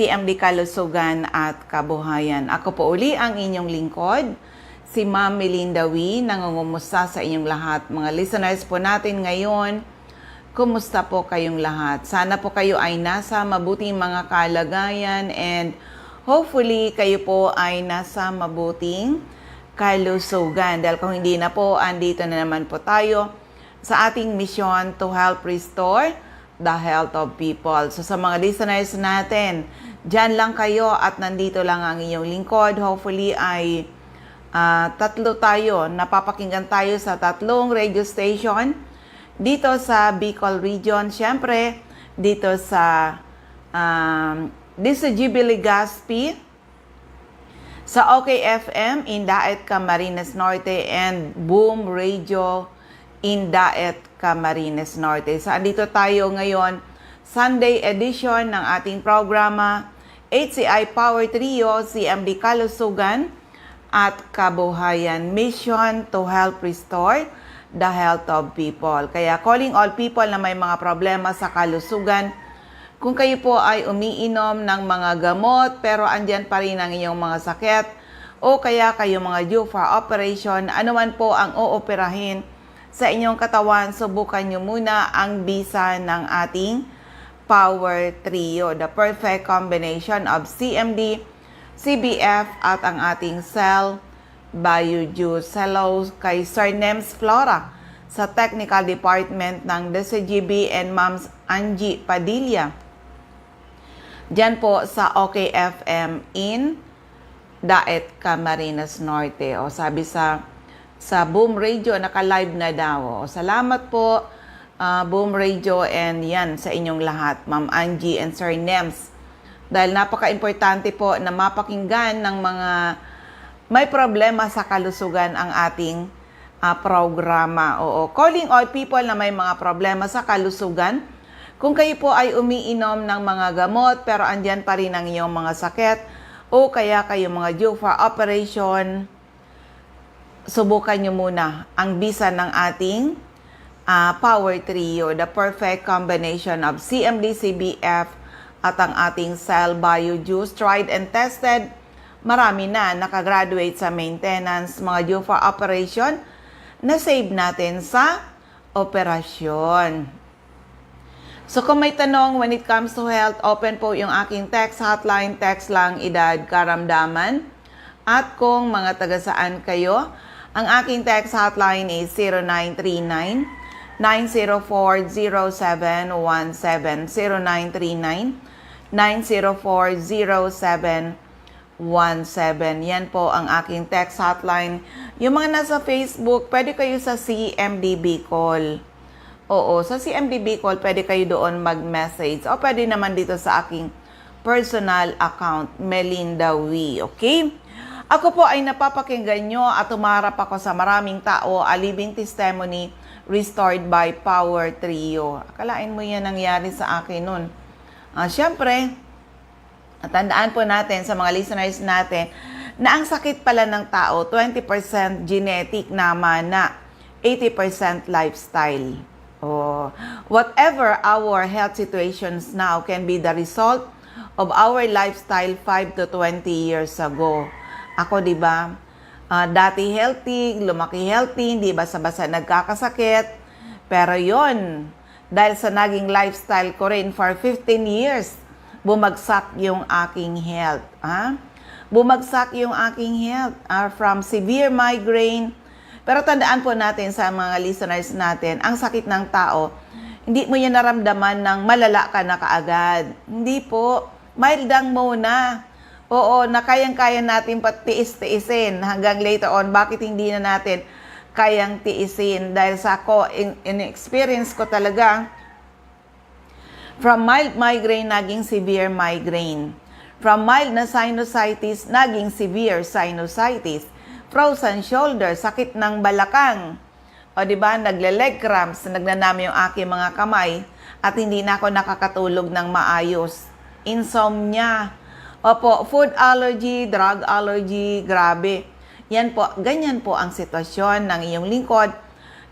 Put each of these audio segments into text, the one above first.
CMD Kalusugan at Kabuhayan. Ako po uli ang inyong lingkod, si Ma'am Melinda Wee, nangungumusta sa inyong lahat. Mga listeners po natin ngayon, kumusta po kayong lahat? Sana po kayo ay nasa mabuting mga kalagayan and hopefully kayo po ay nasa mabuting kalusugan. Dahil kung hindi na po, andito na naman po tayo sa ating mission to help restore the health of people. So sa mga listeners natin, dyan lang kayo at nandito lang ang inyong lingkod. Hopefully ay tatlo tayo, napapakinggan tayo sa tatlong radio station dito sa Bicol Region. Siyempre, dito sa GB Legazpi, sa OKFM in Daet, Camarines Norte, and Boom Radio in Daet, Camarines Norte. So, andito tayo ngayon, Sunday edition ng ating programa, HCI Power Trio, CMD Kalusugan at Kabuhayan, Mission to help restore the health of people. Kaya calling all people na may mga problema sa kalusugan, kung kayo po ay umiinom ng mga gamot pero andyan pa rin ang inyong mga sakit o kaya kayo mga due for operation, anuman po ang ooperahin sa inyong katawan, subukan nyo muna ang bisa ng ating Power Trio, the perfect combination of CMD, CBF at ang ating Cell Biojuice. Hello kay Sir Nems Flora sa Technical Department ng DCGB and Ma'ams Angie Padilla diyan po sa OKFM in Daet, Camarines Norte. O sabi sa Boom Radio, naka-live na daw. O, salamat po, Boom Radio, and yan sa inyong lahat, Ma'am Angie and Sir Nems. Dahil napaka-importante po na mapakinggan ng mga may problema sa kalusugan ang ating programa. Oo, calling all people na may mga problema sa kalusugan. Kung kayo po ay umiinom ng mga gamot pero andyan pa rin ang inyong mga sakit o kaya kayo mga due for operation, subukan nyo muna ang bisa ng ating Power Trio, the perfect combination of CMD, CBF at ang ating Cell Biojuice, tried and tested. Marami na nakagraduate sa maintenance, mga due for operation, na save natin sa operasyon. So kung may tanong when it comes to health, open po yung aking text hotline, text lang edad karamdaman. At kung mga taga saan kayo, ang aking text hotline is 0939-904-0717, 0939-904-0717. Yan po ang aking text hotline. Yung mga nasa Facebook, pwede kayo sa CMD Bicol. Oo, sa CMD Bicol, pwede kayo doon mag-message. O pwede naman dito sa aking personal account, Melinda Wee. Okay? Ako po ay napapakinggan nyo at tumarap ako sa maraming tao, a living testimony restored by Power Trio. Akalain mo yan nangyari sa akin nun. Siyempre, tandaan po natin sa mga listeners natin na ang sakit pala ng tao, 20% genetic naman na 80% lifestyle. Oh, whatever our health situations now can be the result of our lifestyle 5 to 20 years ago. Ako, di ba, dati healthy, lumaki healthy, hindi basta-basta nagkakasakit. Pero yon, dahil sa naging lifestyle ko rin for 15 years, bumagsak yung aking health. Bumagsak yung aking health from severe migraine. Pero tandaan po natin sa mga listeners natin, ang sakit ng tao, hindi mo yan naramdaman ng malala ka na kaagad. Hindi po. Mild lang muna. Oo, na kayang-kaya natin patiis-tiisin hanggang later on. Bakit hindi na natin kayang tiisin? Dahil sa ako, in-experience ko talaga, from mild migraine, naging severe migraine. From mild na sinusitis, naging severe sinusitis. Frozen shoulder, sakit ng balakang. O di ba, nagle-leg cramps, nagnanami yung aking mga kamay at hindi na ako nakakatulog ng maayos. Insomnia. Opo, food allergy, drug allergy, grabe. Yan po, ganyan po ang sitwasyon ng iyong lingkod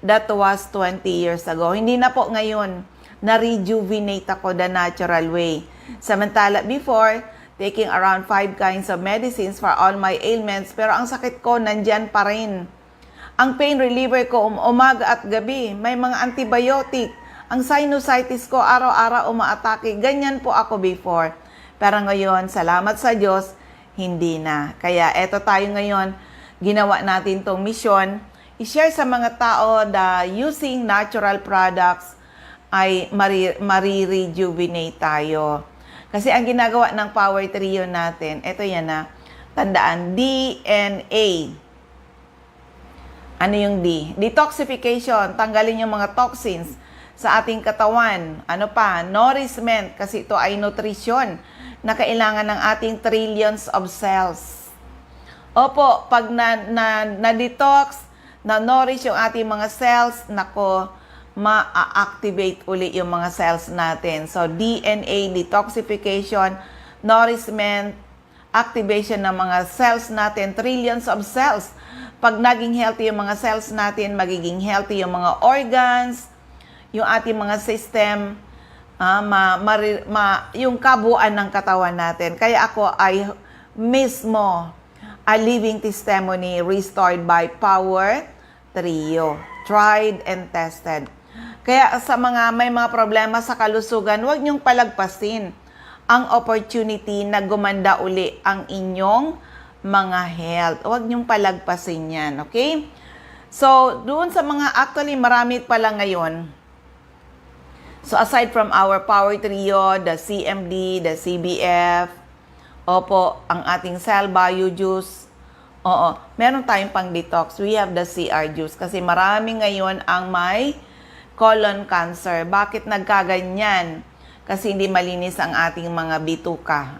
that was 20 years ago. Hindi na po ngayon na-rejuvenate ako the natural way. Samantala before, taking around 5 kinds of medicines for all my ailments, pero ang sakit ko nandyan pa rin. Ang pain reliever ko umaga at gabi, may mga antibiotic. Ang sinusitis ko araw-araw umaatake. Ganyan po ako before. Pero ngayon, salamat sa Diyos, hindi na. Kaya eto tayo ngayon, ginawa natin tong mission, i-share sa mga tao na using natural products ay marirejuvenate tayo. Kasi ang ginagawa ng Power Trio natin, ito yan na, tandaan, DNA. Ano yung D? Detoxification, tanggalin yung mga toxins sa ating katawan. Ano pa? Nourishment, kasi ito ay nutrition na kailangan ng ating trillions of cells. Opo, pag na-detox, na-nourish yung ating mga cells, nako, ma-activate uli yung mga cells natin. So, DNA, detoxification, nourishment, activation ng mga cells natin, trillions of cells. Pag naging healthy yung mga cells natin, magiging healthy yung mga organs, yung ating mga system, yung kabuuan ng katawan natin. Kaya ako ay mismo a living testimony restored by Power Trio. Tried and tested. Kaya sa may mga problema sa kalusugan, huwag niyong palagpasin ang opportunity na gumanda uli ang inyong mga health. Huwag niyong palagpasin yan, okay? So, doon sa mga, actually, marami pala ngayon. So, aside from our Power Trio, the CMD, the CBF, opo, ang ating Cell Bio Juice, oo, meron tayong pang detox. We have the CR Juice kasi marami ngayon ang may colon cancer. Bakit nagkaganyan? Kasi hindi malinis ang ating mga bituka.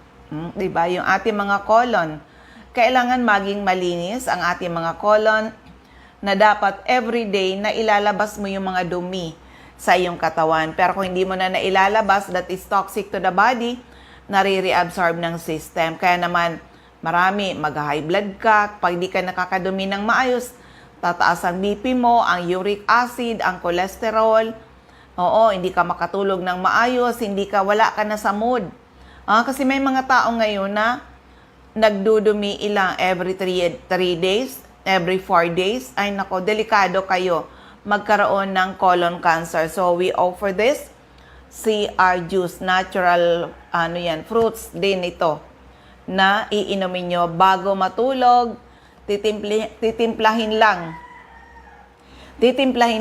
Diba? Yung ating mga colon. Kailangan maging malinis ang ating mga colon na dapat everyday na ilalabas mo yung mga dumi sa iyong katawan. Pero kung hindi mo na nailalabas, that is toxic to the body, nare-reabsorb ng system. Kaya naman, marami, mag-high blood ka, pag di ka nakakadumi ng maayos, tataas ang BP mo, ang uric acid, ang cholesterol. Oo, hindi ka makatulog ng maayos, wala ka na sa mood. Kasi may mga tao ngayon na nagdudumi ilang every 3 days, every 4 days. Ay nako, delikado kayo magkaroon ng colon cancer. So we offer this CR Juice, natural fruits din ito na iinumin nyo bago matulog. Titimplahin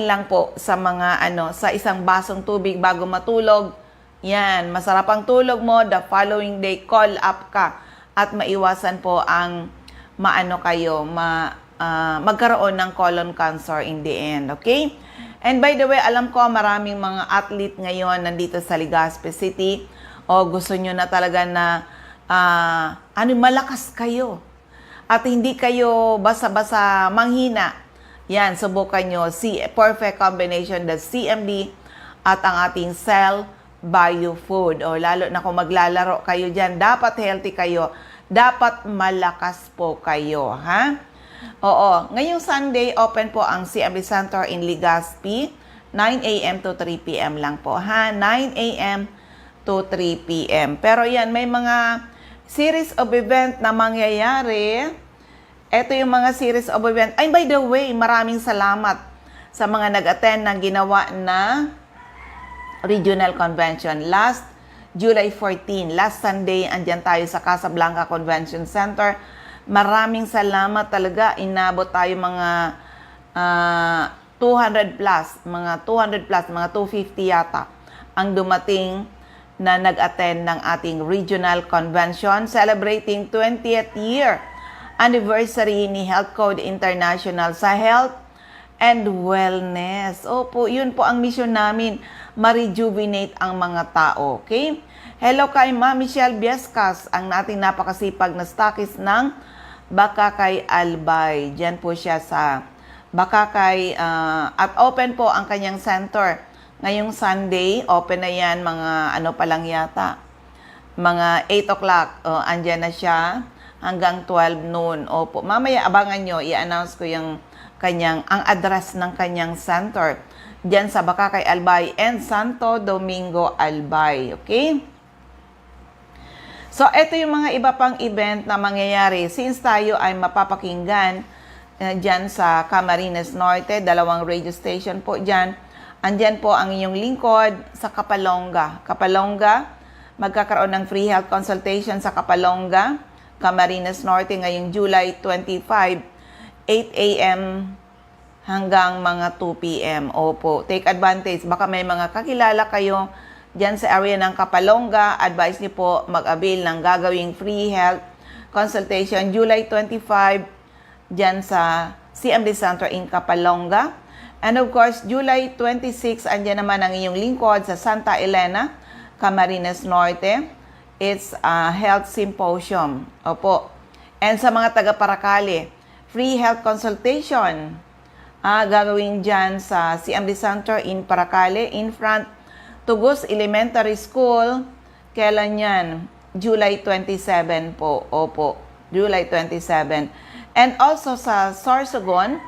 lang po sa mga sa isang basong tubig bago matulog. Yan, masarap ang tulog mo, the following day call up ka at maiwasan po ang magkaroon ng colon cancer in the end, okay? And by the way, alam ko maraming mga athlete ngayon nandito sa Legazpi City o gusto nyo na talaga na malakas kayo. At hindi kayo basa-basa manghina. Yan, subukan nyo. Perfect combination, the CMD at ang ating Cell Bio Food. O lalo na kung maglalaro kayo dyan, dapat healthy kayo. Dapat malakas po kayo, ha? Oo, ngayong Sunday, open po ang CMD Center in Legazpi. 9 a.m. to 3 p.m. lang po, ha? 9 a.m. to 3 p.m. Pero yan, may mga series of event na mangyayari. Ito yung mga series of event. Ay, by the way, maraming salamat sa mga nag-attend ng ginawa na regional convention. Last July 14, last Sunday, andyan tayo sa Casablanca Convention Center. Maraming salamat talaga. Inabot tayo mga 200 plus, mga 250 yata ang dumating na nag-attend ng ating regional convention celebrating 20th year anniversary ni Health Code International sa health and wellness. Opo, yun po ang mission namin, ma-rejuvenate ang mga tao, okay? Hello kay Ma'am Michelle Biescas, ang nating napakasipag na stockist ng Bakakay Albay. Diyan po siya sa Bakakay at open po ang kanyang center. Ngayong Sunday, open na yan, mga pa lang yata, mga 8 o'clock, andyan na siya, hanggang 12 noon. Opo, mamaya abangan nyo, i-announce ko ang address ng kanyang center, dyan sa Bakakay Albay and Santo Domingo Albay, okay? So, ito yung mga iba pang event na mangyayari. Since tayo ay mapapakinggan dyan sa Camarines Norte, 2 radio station po dyan. Andyan po ang inyong lingkod sa Kapalonga. Kapalonga, magkakaroon ng free health consultation sa Kapalonga, Camarines Norte ngayong July 25, 8 a.m. hanggang mga 2 p.m. Opo, take advantage. Baka may mga kakilala kayo dyan sa area ng Kapalonga, advise niyo po mag-avail ng gagawing free health consultation July 25 dyan sa CMD Center in Kapalonga. And of course, July 26, andyan naman ang inyong lingkod sa Santa Elena, Camarines Norte. It's a health symposium. Opo. And sa mga taga-Paracale, free health consultation gagawin dyan sa CMD Center in Paracale, in front Tugos Elementary School. Kailan yan? July 27 po. Opo, July 27. And also sa Sorsogon,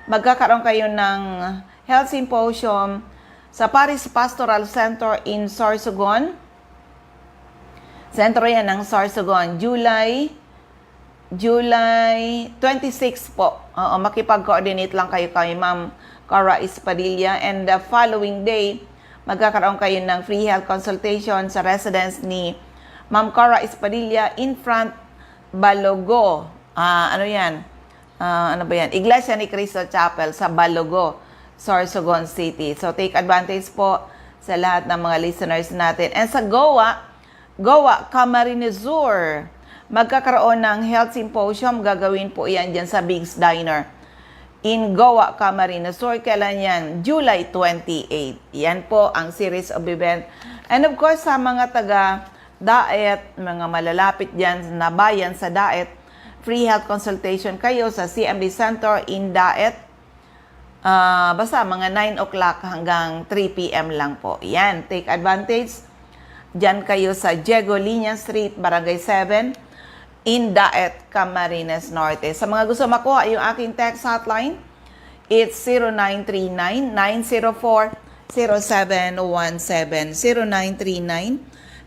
magkakaroon kayo ng health symposium sa Paris Pastoral Center in Sorsogon. Sentro yan ng Sorsogon. July 26 po. Makipag-coordinate lang kayo kay Ma'am Cara Espadilla. And the following day, magkakaroon kayo ng free health consultation sa residence ni Ma'am Cara Espadilla in front Balogo. Ano yan? Ano ba yan? Iglesia ni Cristo Chapel sa Balogo, Sorsogon City. So, take advantage po sa lahat ng mga listeners natin. And sa Goa, Camarines Sur, magkakaroon ng health symposium. Gagawin po yan dyan sa Big's Diner in Goa, Camarines Sur. Kailan yan? July 28. Yan po ang series of event. And of course, sa mga taga-Daet, mga malalapit dyan na bayan sa Daet, free health consultation kayo sa CMD Center in Daet. Basta mga 9 o'clock hanggang 3 p.m. lang po. Yan, take advantage. Dyan kayo sa Diego Liña Street, Barangay 7, in Daet, Camarines Norte. Sa mga gusto makuha yung aking text hotline, it's 0939-904-0717.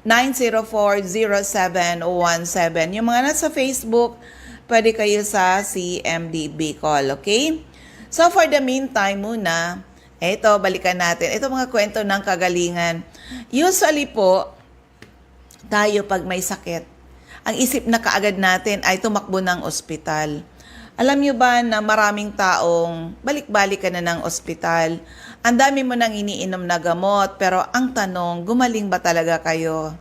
0939-904-0717. Yung mga nasa Facebook, pwede kayo sa CMD Bicol, okay? So for the meantime muna, ito, balikan natin. Ito mga kwento ng kagalingan. Usually po, tayo pag may sakit, ang isip na kaagad natin ay tumakbo ng ospital. Alam nyo ba na maraming taong balik-balik ka na ng ospital? Ang dami mo nang iniinom na gamot, pero ang tanong, gumaling ba talaga kayo?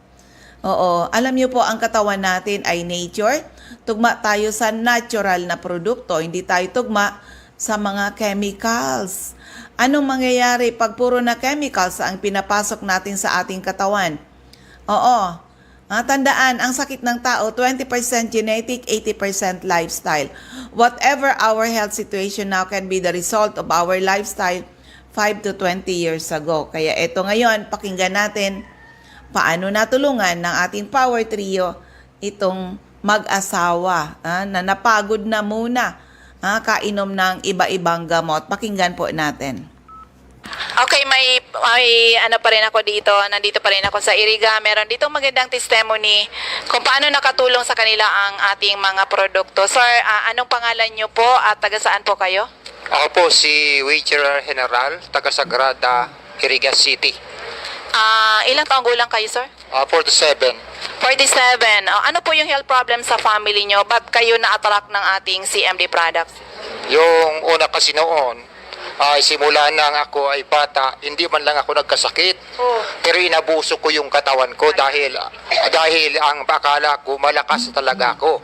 Oo, alam nyo po, ang katawan natin ay nature. Tugma tayo sa natural na produkto, hindi tayo tugma sa mga chemicals. Anong mangyayari pag puro na chemicals ang pinapasok natin sa ating katawan? Oo, tandaan, ang sakit ng tao, 20% genetic, 80% lifestyle. Whatever our health situation now can be the result of our lifestyle 5 to 20 years ago. Kaya ito ngayon, pakinggan natin paano natulungan ng ating power trio itong mag-asawa na napagod na muna kainom ng iba-ibang gamot. Pakinggan po natin. Okay, may ano pa rin ako dito. Nandito pa rin ako sa Iriga. Meron dito magandang testimony kung paano nakatulong sa kanila ang ating mga produkto. Sir, anong pangalan niyo po at taga saan po kayo? Ako po si Wager General, taga Sagrada, Iriga City. Ilang taong gulang kayo, sir? 47. 47. Ano po yung health problem sa family niyo? Ba't kayo na-attract ng ating CMD products? Yung una kasi noon, simula nang ako ay bata, hindi man lang ako nagkasakit. Pero inabuso ko yung katawan ko dahil ang akala ko malakas talaga ako.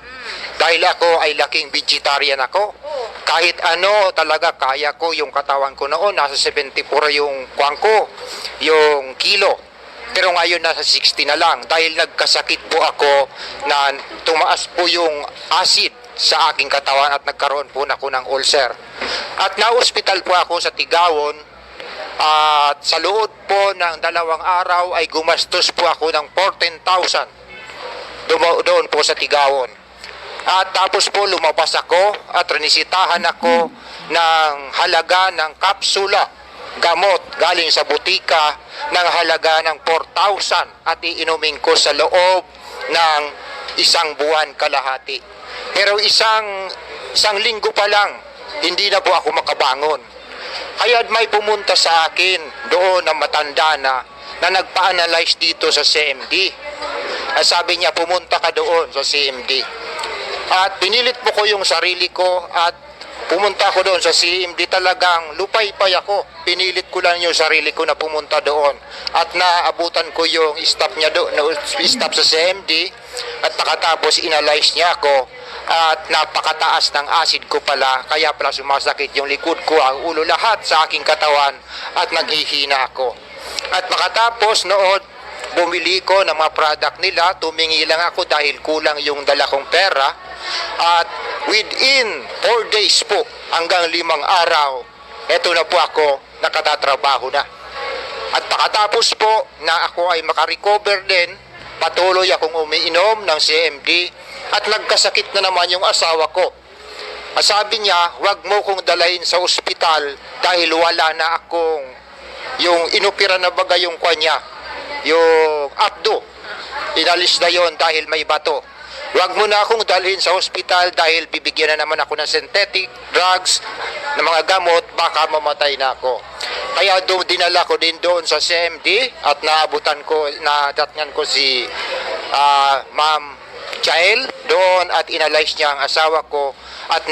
Dahil ako ay laking vegetarian ako. Kahit ano talaga kaya ko yung katawan ko noon. Nasa 74 yung kuwang ko, yung kilo. Pero ngayon nasa 60 na lang dahil nagkasakit po ako na tumaas po yung acid sa aking katawan at nagkaroon po ako ng ulcer. At na-hospital po ako sa Tigawon at sa loob po ng 2 araw ay gumastos po ako ng 14,000 doon po sa Tigawon. At tapos po lumabas ako at rinisitahan ako ng halaga ng kapsula gamot galing sa butika ng halaga ng 4,000 at iinumin ko sa loob ng isang buwan kalahati. Pero isang linggo pa lang, hindi na po ako makabangon. Kaya may pumunta sa akin doon na matanda na nagpa-analyze dito sa CMD. At sabi niya, pumunta ka doon sa CMD. At pinilit mo ko yung sarili ko at pumunta ako doon sa CMD. Talagang lupay-pay ako. Pinilit ko lang yung sarili ko na pumunta doon. At naabutan ko yung staff niya doon, staff sa CMD. At nakatapos inalyze niya ako. At napakataas ng acid ko pala. Kaya pala sumasakit yung likod ko, ang ulo, lahat sa aking katawan. At naghihina ako. At makatapos noon, bumili ko ng mga product nila. Tumingi lang ako dahil kulang yung dala kong pera. At within 4 days po, hanggang 5 araw, eto na po ako, nakatatrabaho na. At pakatapos po na ako ay makarecover din, patuloy akong umiinom ng CMD at nagkasakit na naman yung asawa ko. At sabi niya, huwag mo kong dalahin sa ospital dahil wala na akong yung inopera na baga yung kanya, yung abdo. Inalis na yon dahil may bato. Huwag mo na akong dalhin sa ospital dahil bibigyan na naman ako ng synthetic drugs, ng mga gamot, baka mamatay na ako. Kaya dinala ko din doon sa CMD at nadatngan ko si Ma'am Jael doon at inalyze niya ang asawa ko at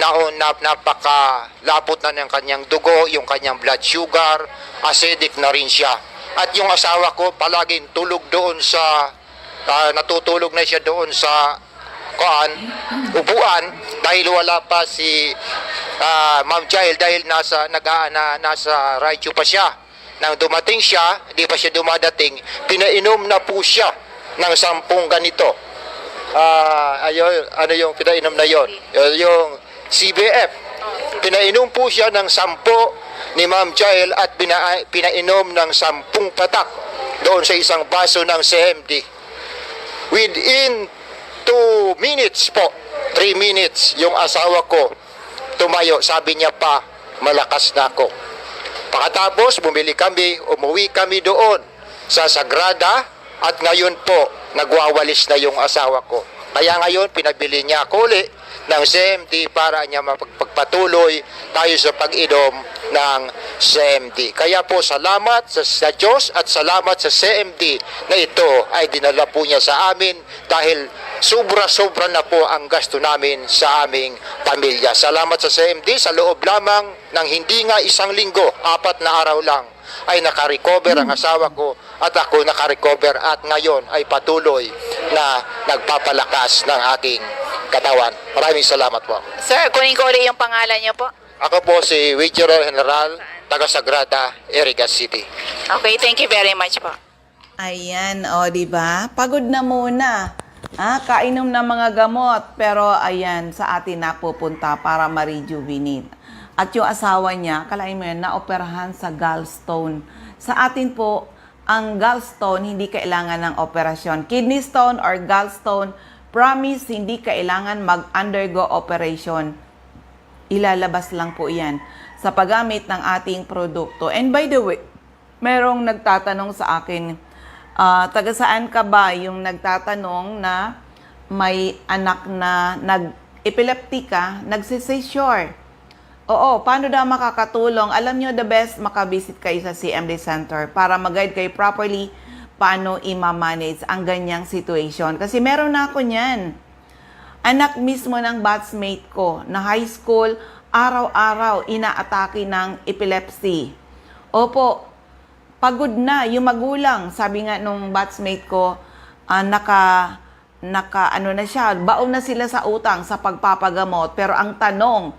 napakalapot na ng kanyang dugo, yung kanyang blood sugar, acidic na rin siya. At yung asawa ko palaging tulog doon sa, natutulog na siya doon sa upuan dahil wala pa si Ma'am Jael dahil nasa radyo pa siya. Nang dumating siya, di pa siya dumadating, pinainom na po siya ng 10 ganito. Ano yung pinainom na yon? Yung CBF. Pinainom po siya ng 10 ni Ma'am Jael at pinainom ng 10 patak doon sa isang baso ng CMD. Within 2 minutes po, 3 minutes, yung asawa ko tumayo, sabi niya pa, malakas na ako. Pakatapos, umuwi kami doon sa Sagrada at ngayon po, nagwawalis na yung asawa ko. Kaya ngayon, pinabili niya ako ulit ng CMD para niya mapagpatuloy tayo sa pag-inom ng CMD. Kaya po, salamat sa Diyos at salamat sa CMD na ito ay dinala po niya sa amin dahil sobra-sobra na po ang gasto namin sa aming pamilya. Salamat sa CMD, sa loob lamang ng hindi nga 1 linggo, 4 na araw lang, ay nakarecover ang asawa ko at ako nakarecover at ngayon ay patuloy na nagpapalakas ng aking katawan. Maraming salamat po. Sir, kunin ko ulit yung pangalan niyo po. Ako po si Regional General, taga Sagrada, Irigas City. Okay, thank you very much po. Ayan, o, di ba? Pagod na muna. Kainom ng mga gamot, pero ayan, sa atin napupunta para ma-rejuvenate. At yung asawa niya, kalain mo yan, naoperahan sa gallstone. Sa atin po, ang gallstone, hindi kailangan ng operasyon. Kidney stone or gallstone, promise, hindi kailangan mag-undergo operation. Ilalabas lang po yan sa paggamit ng ating produkto. And by the way, merong nagtatanong sa akin, taga saan ka ba? Yung nagtatanong na may anak na nag-epileptic ka, nagsisesure. Oo, paano daw makakatulong? Alam nyo, the best, makabisit kayo sa CMD Center para mag-guide kayo properly paano i-manage ang ganyang situation. Kasi meron na ako niyan. Anak mismo ng batchmate ko na high school, araw-araw inaatake ng epilepsy. Opo, pagod na yung magulang. Sabi nga nung batchmate ko, ano na siya, baon na sila sa utang sa pagpapagamot. Pero ang tanong,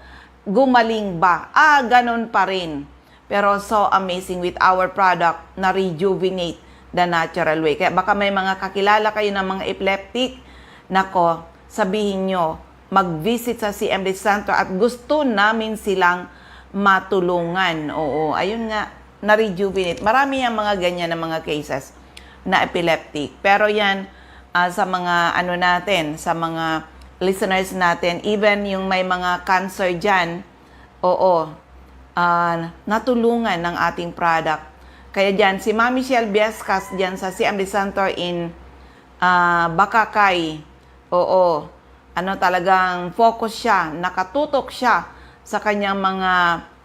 gumaling ba? Ganun pa rin. Pero so amazing with our product na rejuvenate the natural way. Kaya baka may mga kakilala kayo ng mga epileptic, nako, sabihin nyo, mag-visit sa CMD Center at gusto namin silang matulungan. Oo, ayun nga, na-rejuvenate. Marami yung mga ganyan na mga cases na epileptic. Pero yan, sa mga sa mga listeners natin, even yung may mga cancer dyan, natulungan ng ating product. Kaya dyan, si Ma'am Michelle Biescas dyan sa CMD Center in Bakakay. Oo. Ano talagang focus siya, nakatutok siya sa kanyang mga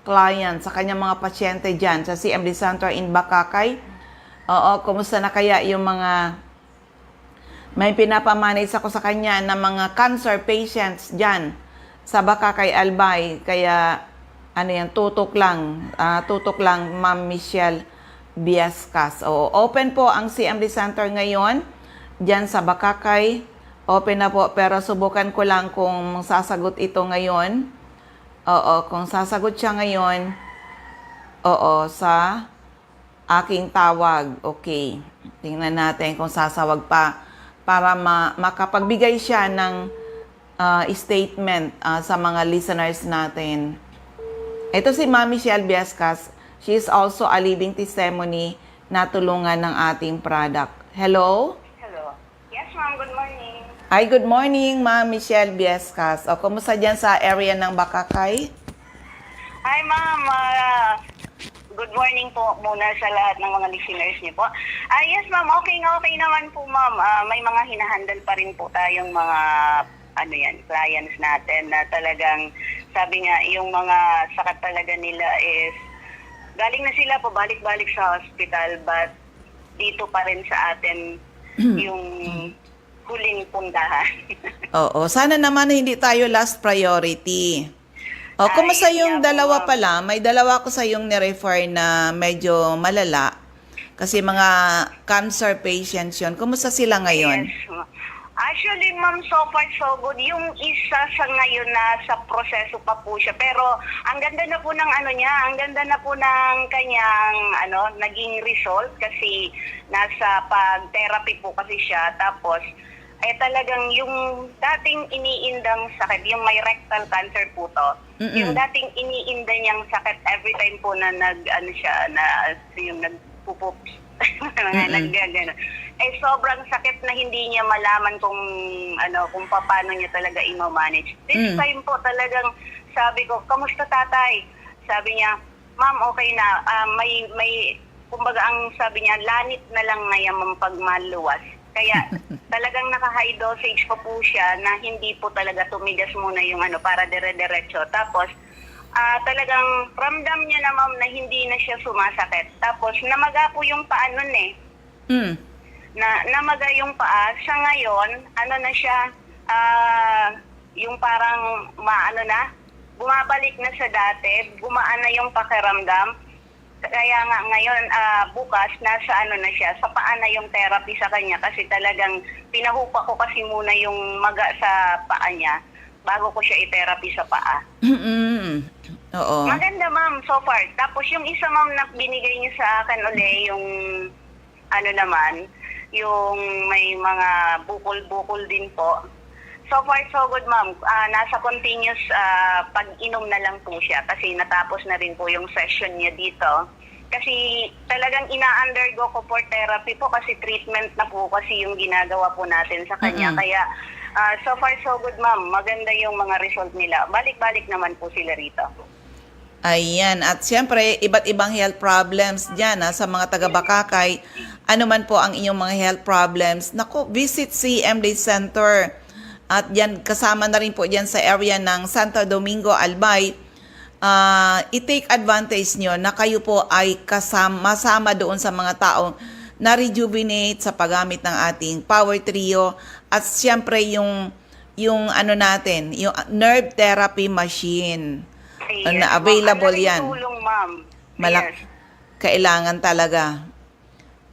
client, sa kanyang mga pasyente dyan sa CMD Center in Bakakay. Oo, kumusta na kaya yung mga may pinapamanage ako sa kanya ng mga cancer patients dyan sa Bakakay Albay. Kaya ano yan, tutok lang Ma'am Michelle Biascas. Oo, open po ang CMD Center ngayon dyan sa Bakakay. Open na po, pero subukan ko lang kung sasagot ito ngayon. Oo, kung sasagot siya ngayon, oo, sa aking tawag. Okay, tingnan natin kung sasawag pa para makapagbigay siya ng statement sa mga listeners natin. Ito si Ma'am Michelle Biascas. She is also a living testimony na tulungan ng ating product. Hello? Hello. Yes, ma'am. Good morning. Hi, good morning, Ma'am Michelle Biascas. O, kumusta dyan sa area ng Bakakay? Hi, ma'am. Good morning po muna sa lahat ng mga listeners niyo po. Yes, ma'am. Okay naman po, ma'am. May mga hinahandle pa rin po tayong mga clients natin na talagang sabi nga, yung mga sakit talaga nila is galing na sila po balik-balik sa hospital but dito pa rin sa atin yung huling pundahan. Oo, sana naman hindi tayo last priority. O, kumusta yung dalawa pala? May dalawa ko sa yung ni-refer na medyo malala. Kasi mga cancer patients yun. Kumusta sila ngayon? Yes, ma'am. Actually, ma'am, so far so good. Yung isa sa ngayon na sa proseso pa po siya. Pero ang ganda na po ng ang ganda na po ng kanyang naging result kasi nasa pag-therapy po kasi siya. Tapos talagang yung dating iniindang sakit, yung may rectal cancer po to. Yung dating iniinda niyang sakit every time po na yung nagpupup. Sobrang sakit na hindi niya malaman kung paano niya talaga i-manage. This time po talagang sabi ko, kamusta tatay? Sabi niya, ma'am, okay na. May kumbaga ang sabi niya, lanit na lang ngayon ma'am pag maluwas. Kaya talagang naka-high dosage pa po siya na hindi po talaga tumigas muna yung para dire-diretso. Tapos talagang ramdam niya na ma'am na hindi na siya sumasakit. Tapos namaga po yung paa nun namaga yung paa. Siya ngayon, na siya, yung parang bumabalik na sa dati, gumaan na yung pakiramdam. Kaya nga ngayon, bukas, nasa na siya, sa paa na yung therapy sa kanya kasi talagang pinahupa ko kasi muna yung maga sa paa niya bago ko siya i-therapy sa paa. Oo. Maganda ma'am, so far. Tapos yung isa ma'am na binigay niya sa akin yung yung may mga bukol-bukol din po. So far, so good, ma'am. Nasa continuous pag-inom na lang po siya kasi natapos na rin po yung session niya dito. Kasi talagang ina-undergo ko for therapy po kasi treatment na po kasi yung ginagawa po natin sa kanya. Kaya so far, so good, ma'am. Maganda yung mga result nila. Balik-balik naman po sila rito. Ayan. At siyempre, iba't ibang health problems dyan sa mga taga-Bakakay. Ano man po ang inyong mga health problems. Naku, visit CMD Center. At yan, kasama na rin po dyan sa area ng Santo Domingo, Albay. I-take advantage nyo na kayo po ay masama doon sa mga taong na-rejuvenate sa paggamit ng ating Power Trio. At siyempre yung natin, yung nerve therapy machine. Yes, Na available yan. Tulong, ma'am. Yes. Kailangan talaga.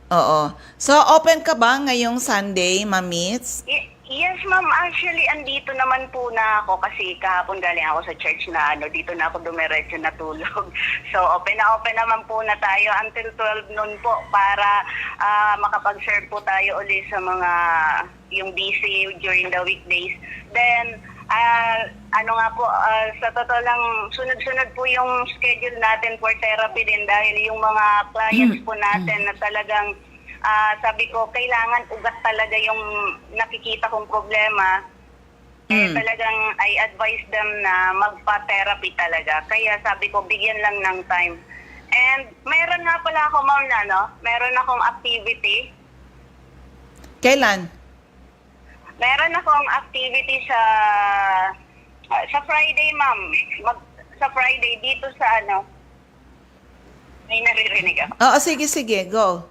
Oo. So, open ka ba ngayong Sunday, Mamits? Yes, ma'am. Actually, andito naman po na ako kasi kahapon galing ako sa church na dito na ako dumiretso na tulog. So, open naman po na tayo until 12 noon po para makapag-serve po tayo ulit sa mga yung busy during the weekdays. Then, sa totoo lang, sunod-sunod po yung schedule natin for therapy din dahil yung mga clients po natin na talagang sabi ko, kailangan ugat talaga yung nakikita kong problema. Talagang I advise them na magpa-therapy talaga. Kaya sabi ko, bigyan lang ng time. And mayroon nga pala ako, ma'am, meron akong activity. Kailan? Meron akong activity sa Friday, ma'am. Sa Friday dito sa may naririnig ako. Oo, sige, go.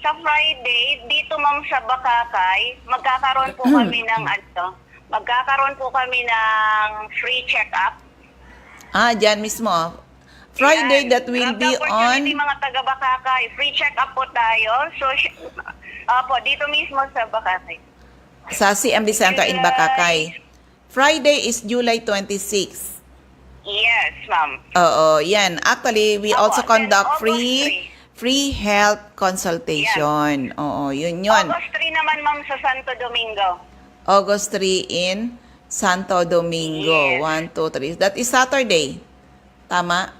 Sa Friday dito, ma'am, sa Bakakay, magkakaroon po kami ng free check-up. Dyan mismo. Friday Yan. that will Grab be the opportunity, on... mga taga-Bakakay. Free check-up po tayo. So, dito mismo sa Bakakay. Sa CMD Center in Bakakay. Friday is July 26. Yes, ma'am. Oo, yan. Actually, we also Opo, conduct then August free health consultation. Oo, yun. August 3 naman, ma'am, sa Santo Domingo. August 3 in Santo Domingo. Yes. 1, 2, 3. That is Saturday. Tama?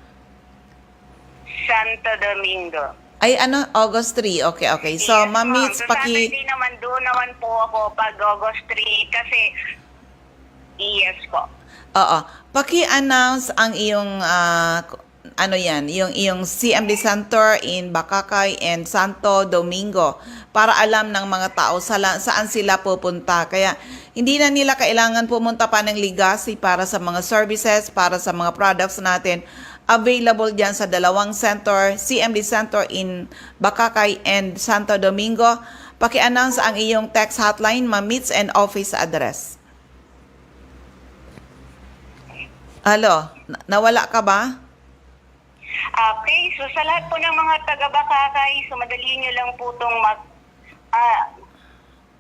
Santo Domingo. Ay, August 3. Okay. So, Yes, Ma'am Mitz, Sa Saturday naman, doon naman po ako pag August 3 kasi yes po. Oo. Paki-announce ang iyong, yung iyong CMD Center in Bakakay and Santo Domingo para alam ng mga tao saan sila pupunta. Kaya, hindi na nila kailangan pumunta pa ng Legazpi para sa mga services, para sa mga products natin. Available dyan sa dalawang center, CMD Center in Bakakay and Santo Domingo. Paki-announce ang iyong text hotline, Ma'am Mitz, and office address. Hello, nawala ka ba? Okay, so sa lahat po ng mga taga-Bakakay, so madali nyo lang po itong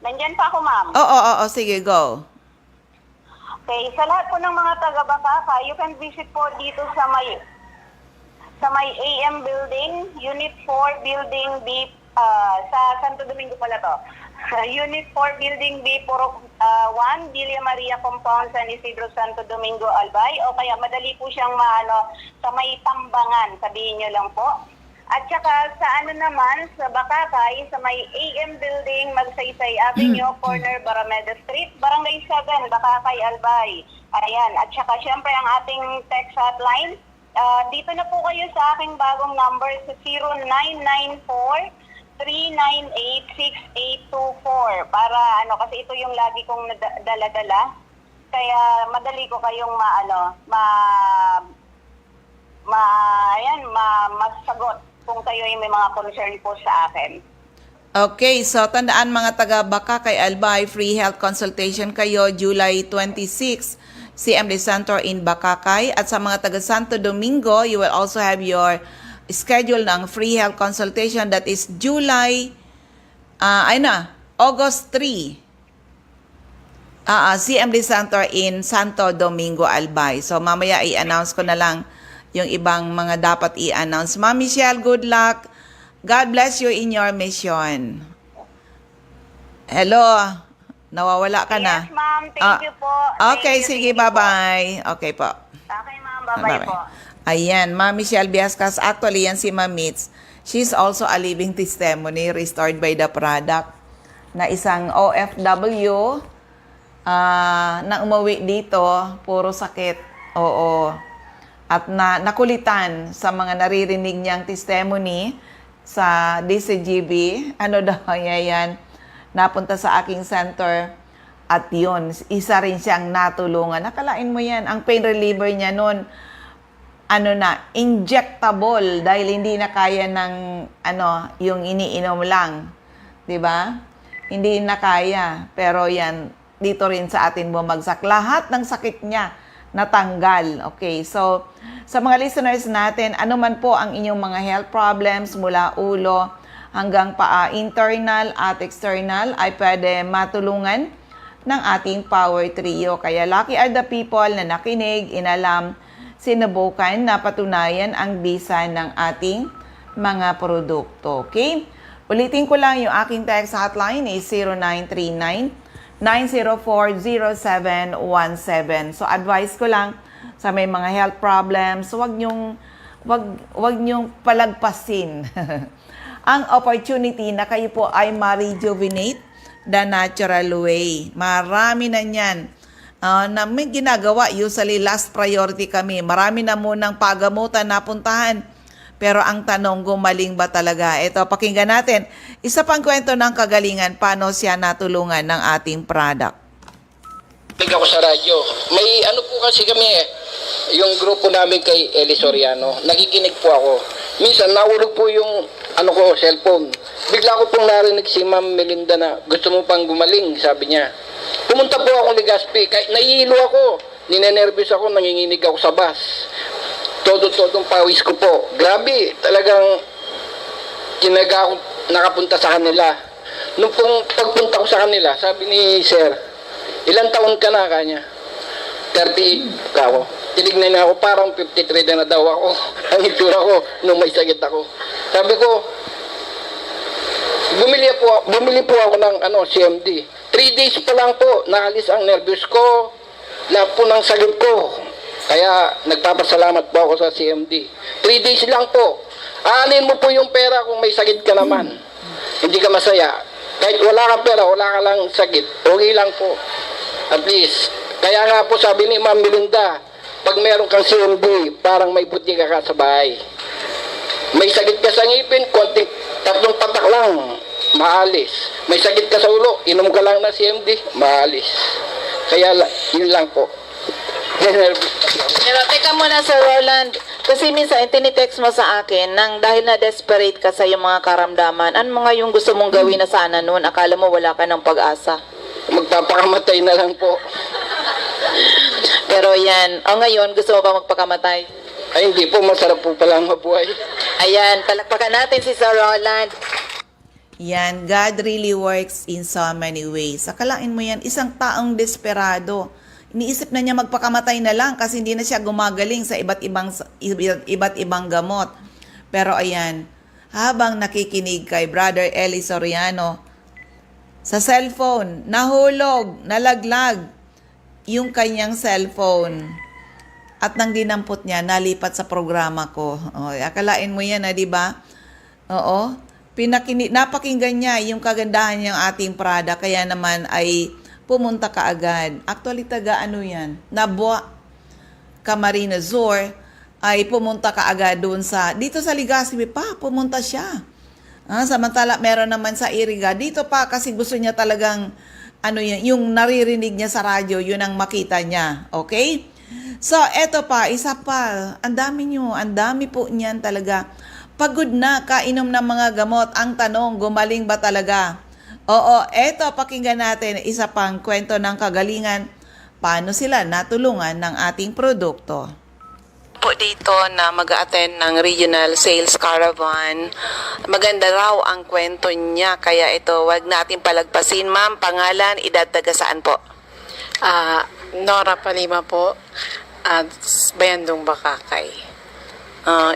nandyan pa ako, ma'am. Oo, sige, go. Okay, sa lahat po ng mga taga-Bakakay, you can visit po dito sa may AM Building, Unit 4 Building B, sa Santo Domingo pala to. Unit 4 Building B, Purok 1, Villa Maria Compound, San Isidro, Santo Domingo, Albay. O kaya madali po siyang sa may Tambangan, sabihin nyo lang po. At saka sa naman, sa Bakakay, sa may AM Building, Magsaysay Avenue, corner Barameda Street, Barangay 7, Bakakay, Albay. Ayan. At saka syempre ang ating text hotline, dito na po kayo sa aking bagong number sa 0994-398-6824 para kasi ito yung lagi kong dala-dala. Kaya madali ko kayong masagot kung kayo ay may mga concern po sa akin. Okay, so tandaan mga taga Bakakay, Albay, free health consultation kayo July 26, CMD Center in Bakakay. At sa mga taga Santo Domingo, you will also have your schedule ng free health consultation that is August 3. CMD Center in Santo Domingo, Albay. So mamaya i-announce ko na lang yung ibang mga dapat i-announce. Ma'am Michelle, good luck. God bless you in your mission. Hello. Nawawala ka na. Yes, ma'am. Thank you po. Okay, sige, bye-bye. Okay po. Okay, ma'am. Bye-bye po. Ayan, Ma'am Michelle Biascas. Actually, yan si Ma'am Mitz. She's also a living testimony restored by the product na isang OFW na umuwi dito, puro sakit. Oo. At nakulitan sa mga naririnig niyang testimony sa DCGB. Ano daw yan? Napunta sa aking center at yun, isa rin siyang natulungan. Nakalain mo yan, ang pain reliever niya noon, injectable dahil hindi na kaya ng yung iniinom lang. 'Di ba? Hindi na kaya. Pero yan, dito rin sa atin bumagsak. Lahat ng sakit niya natanggal. Okay, so sa mga listeners natin, ano man po ang inyong mga health problems mula ulo hanggang paa, internal at external, ay pwede matulungan ng ating Power Trio. Kaya lucky are the people na nakinig, inalam, sinubukan, napatunayan ang bisa ng ating mga produkto. Okay? Ulitin ko lang yung aking text hotline is 0939-904-0717. So, advice ko lang sa may mga health problems, wag nyong palagpasin ang opportunity na kayo po ay ma-rejuvenate the natural way. Marami na yan. Na may ginagawa, usually last priority kami. Marami na munang pagamutan na puntahan. Pero ang tanong, gumaling ba talaga? Ito, pakinggan natin. Isa pang kwento ng kagalingan, paano siya natulungan ng ating product. Ako sa radyo. May ano po kasi kami yung grupo namin kay Eli Soriano. Nakikinig po ako. Minsan nahulog po yung cellphone. Bigla ko pong narinig si Ma'am Melinda na gusto mo pang gumaling, sabi niya. Pumunta po ako ni Gaspi. Kahit nahihilo ako. Ninenervous ako, nanginginig ako sa bus. Todo-todong pawis ko po. Grabe, talagang tinaga ako nakapunta sa kanila. Nung pong pagpunta ko sa kanila, sabi ni Sir, ilang taon ka na kanya? 30 ka ako. Tinignan na ako, parang 53 na daw ako. Ang itsura ko nung may sakit ako. Sabi ko, bumili po ako ng CMD. 3 days pa lang po, naalis ang nervous ko, lahat po ng sakit ko. Kaya nagpapasalamat po ako sa CMD. 3 days lang po. Aanin mo po yung pera kung may sakit ka naman. Hindi ka masaya. Kahit wala kang pera, wala ka lang sakit, okay lang po. At least, kaya nga po sabi ni Ma'am Melinda, pag meron kang CMD, parang may buti ka sa bahay. May sakit ka sa ngipin, konting 3 patak lang, maalis. May sakit ka sa ulo, inom ka lang ng CMD, maalis. Kaya yun lang po. Pero teka muna, Sir Roland, kasi minsan tinitext mo sa akin nang dahil na desperate ka sa iyong mga karamdaman, ano mga yung gusto mong gawin na sana noon? Akala mo wala ka ng pag-asa. Magpapakamatay na lang po. Pero yan, ngayon, gusto mo ba magpakamatay? Ay, hindi po, masarap po palang mabuhay. Ayan, palakpakan natin si Sir Roland. Yan, God really works in so many ways. Akalain mo yan, isang taong desperado. Iniisip na niya magpakamatay na lang kasi hindi na siya gumagaling sa iba't ibang gamot. Pero ayan, habang nakikinig kay Brother Eli Soriano, sa cellphone, nahulog, nalaglag yung kanyang cellphone. At nang dinampot niya, nalipat sa programa ko. O, akalain mo yan, di ba? Oo. Napakinggan niya yung kagandahan niyang ating product, kaya naman ay pumunta ka agad. Actually, yan. Nabwa Camarines Sur ay pumunta ka agad doon dito sa Legazpi pa, pumunta siya. Samantala, meron naman sa Iriga. Dito pa kasi gusto niya talagang, yung naririnig niya sa radyo, yun ang makita niya. Okay? So, eto pa, isa pa. Ang dami po niyan talaga. Pagod na, kainom ng mga gamot. Ang tanong, gumaling ba talaga? Oo, eto, pakinggan natin. Isa pang kwento ng kagalingan. Paano sila natulungan ng ating produkto? Po dito na mag-attend ng regional sales caravan. Maganda raw ang kwento niya, kaya ito, wag natin palagpasin. Ma'am, pangalan, edad, taga saan po? Nora Palima po at Bayandong Bakakay.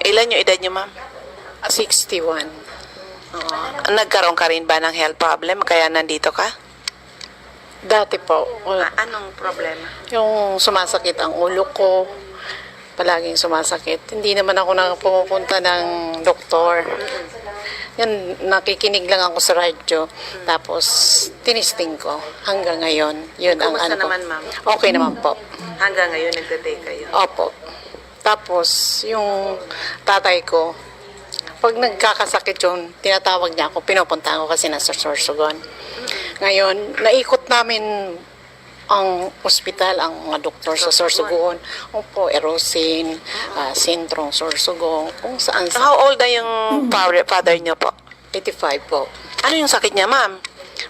Ilan yung edad niyo, ma'am? 61. Nagkaroon ka rin ba ng health problem kaya nandito ka? Dati po, Anong problema? yung sumasakit ang ulo ko, palaging sumasakit. Hindi naman ako pumupunta ng doktor. Yan, nakikinig lang ako sa radyo. Tapos, tinisting ko. Hanggang ngayon, yun ang Kumusta ko. naman, ma'am? Okay naman po. Hanggang ngayon, nagte-take kayo? Opo. Tapos, yung tatay ko, pag nagkakasakit yun, tinatawag niya ako, pinupunta ko kasi nasa Sorsogon. Ngayon, naikot namin ang ospital, ang mga doktor sa Sorsogon. Opo, Erosin, Sintrong, Sorsogon, kung saan sa How old na yung father niyo po? 85 po. Ano yung sakit niya, ma'am?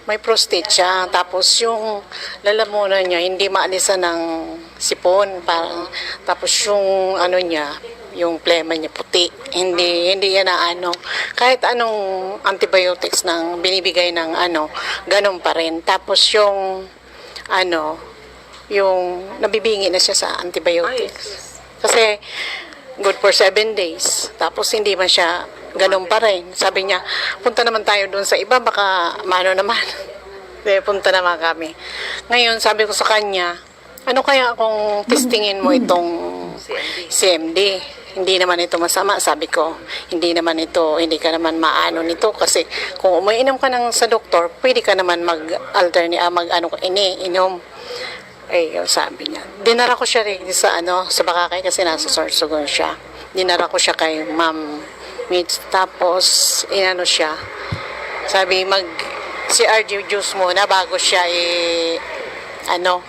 May prostate siya, tapos yung lalamunan niya, hindi maalisan ng sipon, parang, tapos yung niya, yung plema niya puti, hindi yan na kahit anong antibiotics ng binibigay ng ganun pa rin. Tapos yung yung nabibingi na siya sa antibiotics. Kasi good for 7 days. Tapos hindi man siya ganun pa rin. Sabi niya, punta naman tayo doon sa iba, baka mano naman. Punta naman kami. Ngayon, sabi ko sa kanya, ano kaya kung testingin mo itong CMD? Hindi naman ito masama, sabi ko. Hindi ka naman maano nito kasi kung umiinom ka sa doktor, pwede ka naman mag-alternate, inom. Sabi niya. Dinara ko siya rin sa Bakakay kasi nasa Sorsogon siya. Dinara ko siya kay Ma'am meats. Tapos, inano siya. Sabi, CRG juice muna bago siya ano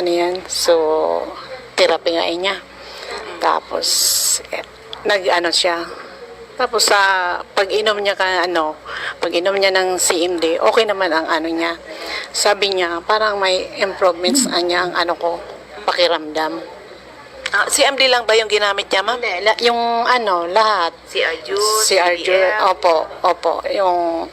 yan. So, therapy nga niya. Tapos, nag-ano siya. Tapos sa pag-inom niya ng CMD, okay naman ang ano niya. Sabi niya, parang may improvements niya ang pakiramdam. CMD lang ba yung ginamit niya, ma'am? Hindi, yung lahat. CR juice, CR juice, CBF. opo. Yung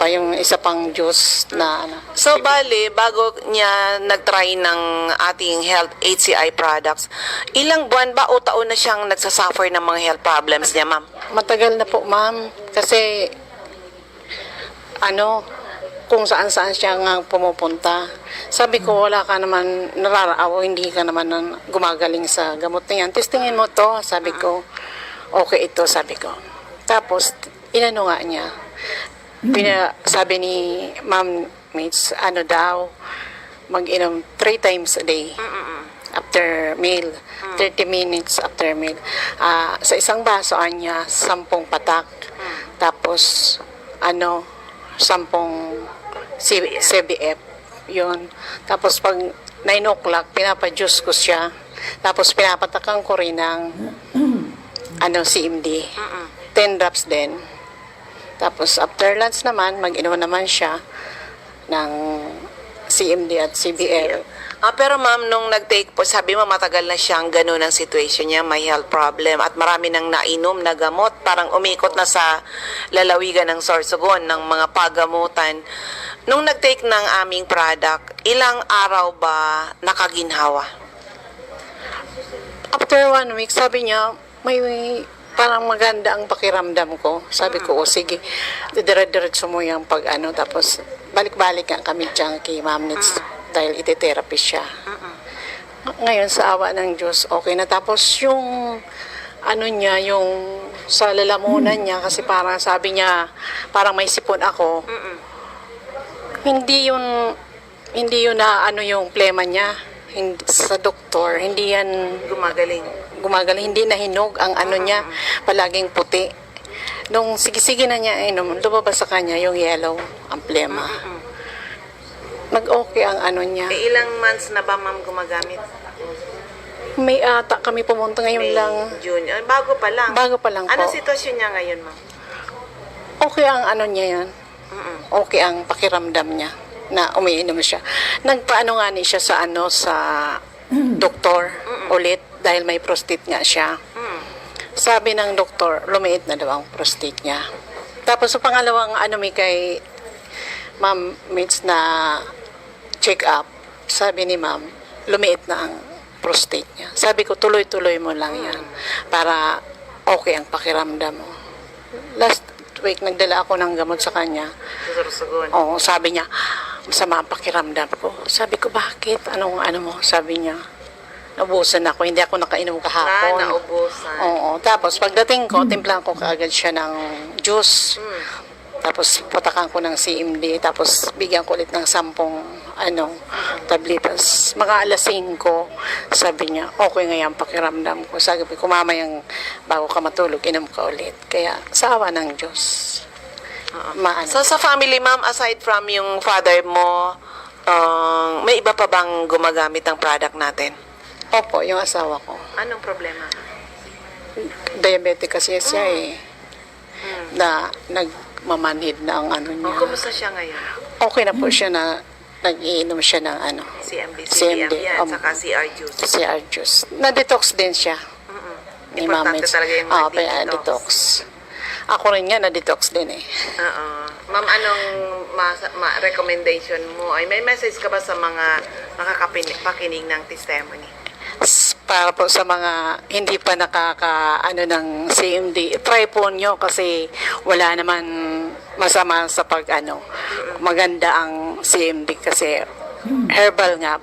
yung isa pang juice na So, bali, bago niya nag-try ng ating health HCI products, ilang buwan ba o taon na siyang nagsasuffer ng mga health problems niya, ma'am? Matagal na po, ma'am. Kasi, kung saan-saan siya nga pumupunta. Sabi ko, wala ka naman nararaaw, hindi ka naman gumagaling sa gamot na yan. Testingin mo to, sabi ko. Okay ito, sabi ko. Tapos, inano nga niya. Sabi ni Ma'am Mates, mag-inom 3 times a day. After meal. 30 minutes after meal. Sa isang baso niya, 10 patak. Tapos, 10 CBF. Yun. Tapos, pag 9 o'clock, pinapa-juice ko siya. Tapos, pinapatakan ko rin ng CMD. 10 drops din. Tapos, after lunch naman, mag-inom naman siya ng CMD at CBL. Pero ma'am, nung nag-take po, sabi mo matagal na siyang ganun ang situation niya, may health problem at marami nang nainom na gamot, parang umikot na sa lalawigan ng Sorsogon ng mga pagamutan. Nung nag-take ng aming product, ilang araw ba nakaginhawa? After 1 week, sabi niya, may parang maganda ang pakiramdam ko. Sabi ko, sige, dire-diretso mo yung tapos balik-balik nga kami dyan kay Ma'am Nits dahil iti-therapy siya. Ngayon, sa awa ng Diyos, okay na. Tapos yung yung sa lalamunan niya, kasi parang sabi niya, parang may sipon ako. Hindi yun na yung plema niya. Sa doktor, hindi yan gumagaling, hindi na hinog ang niya, palaging puti. Nung sige na niya inom, lumabas sa kanya yung yellow, ang plema. Nag-okay ang niya. Ilang months na ba ma'am gumagamit? May ata kami pumunta ngayon lang. June. Bago pa lang. Bago pa lang po. Anong sitwasyon niya ngayon, ma'am? Okay ang niya yan. Okay ang pakiramdam niya na umiinom siya. Nagpaano nga siya sa doktor ulit dahil may prostate nga siya. Sabi ng doktor, lumiit na daw ang prostate niya. Tapos sa pangalawang may kay Ma'am Mitz na check up, sabi ni Ma'am, lumiit na ang prostate niya. Sabi ko, tuloy-tuloy mo lang yan para okay ang pakiramdam mo. Last week, nagdala ako ng gamot sa kanya. Oo, sabi niya, masama ang pakiramdam ko. Sabi ko, bakit? Anong mo? Sabi niya, naubusan ako. Hindi ako nakainom kahapon. Naubusan. Oo. Tapos, pagdating ko, timplan ko kaagad siya ng juice. Tapos, patakan ko ng CMD. Tapos, bigyan ko ulit ng 10 tabletas. Mga alas 5, sabi niya, okay nga yung pakiramdam ko. Sabi ko, mamayang bago ka matulog, inom ka ulit. Kaya, sa awa ng Diyos. So, sa family, ma'am, aside from yung father mo, may iba pa bang gumagamit ng product natin? Opo, yung asawa ko. Anong problema? Diabetic kasi siya na nagmamanhid na ang niya. Kumusta siya ngayon? Okay na po siya na nag-iinom siya ng CMD, CMD, yan, saka CR juice. CR juice. Na-detox din siya. Ni Importante talaga yung detox. Ako rin nga, na-detox din Oo. Ma'am, anong recommendation mo? Ay, may message ka ba sa mga nakakapakinig ng testimony? Para po sa mga hindi pa ng CMD, try po nyo kasi wala naman masama sa maganda ang CMD kasi herbal nga,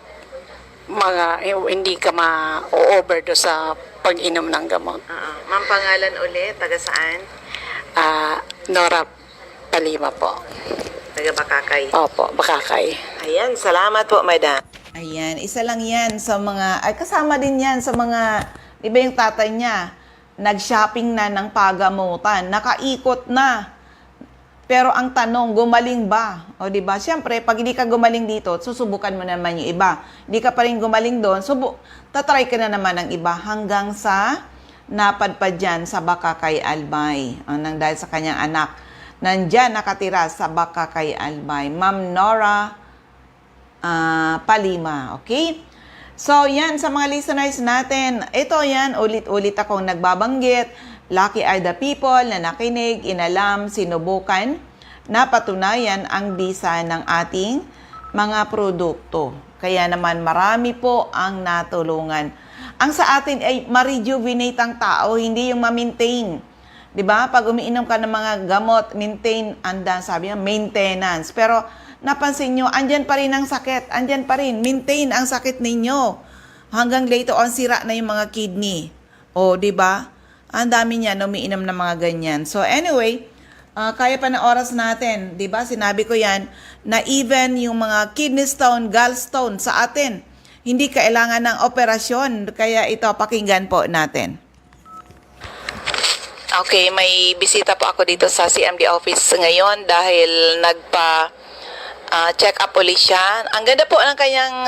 hindi ka ma-overdose sa pag-inom ng gamot. Ma'am, pangalan ulit, taga saan? Nora Palima po. Taga Bakakay. Opo, Bakakay. Ayan, salamat po, madam. Ayan, isa lang yan sa mga, ay kasama din yan sa mga, di ba yung tatay niya, nag-shopping na ng pagamutan, nakaikot na. Pero ang tanong, gumaling ba? O di ba? Siyempre, pag hindi ka gumaling dito, susubukan mo naman yung iba. Hindi ka pa rin gumaling doon, tatry ka na naman ng iba hanggang sa napadpad dyan sa Bakakay Albay. Nang dahil sa kanyang anak, nandyan nakatira sa Bakakay Albay. Ma'am Nora Palima. Okay? So, yan, sa mga listeners natin, ito yan, ulit-ulit akong nagbabanggit. Lucky are the people na nakinig, inalam, sinubukan, napatunayan ang bisa ng ating mga produkto. Kaya naman marami po ang natulungan. Ang sa atin ay ma-rejuvenate ang tao, hindi yung ma-maintain. 'Di ba? Pag umiinom ka ng mga gamot, maintain, sabi niya, maintenance. Pero napansin nyo, andyan pa rin ang sakit, andyan pa rin, maintain ang sakit ninyo. Hanggang later on, sira na yung mga kidney. O, 'di ba? Ang dami niya umiinom ng mga ganyan. So anyway, kaya pa ng oras natin, 'di ba? Sinabi ko 'yan na even yung mga kidney stone, gallstone sa atin, hindi kailangan ng operasyon. Kaya ito, pakinggan po natin. Okay, may bisita po ako dito sa CMD office ngayon dahil check up ulit siya. Ang ganda po ng kanyang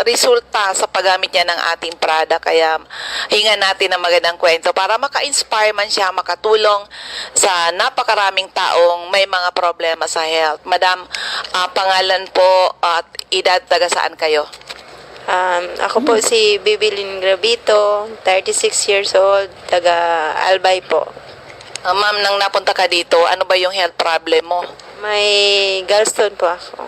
resulta sa paggamit niya ng ating product. Kaya hingan natin ng magandang kwento para maka-inspire man siya, makatulong sa napakaraming taong may mga problema sa health. Madam, pangalan po at edad, taga saan kayo? Ako po si Bibilin Gravito, 36 years old, taga Albay po. Ma'am, nang napunta ka dito, ano ba yung health problem mo? May gallstone po ako.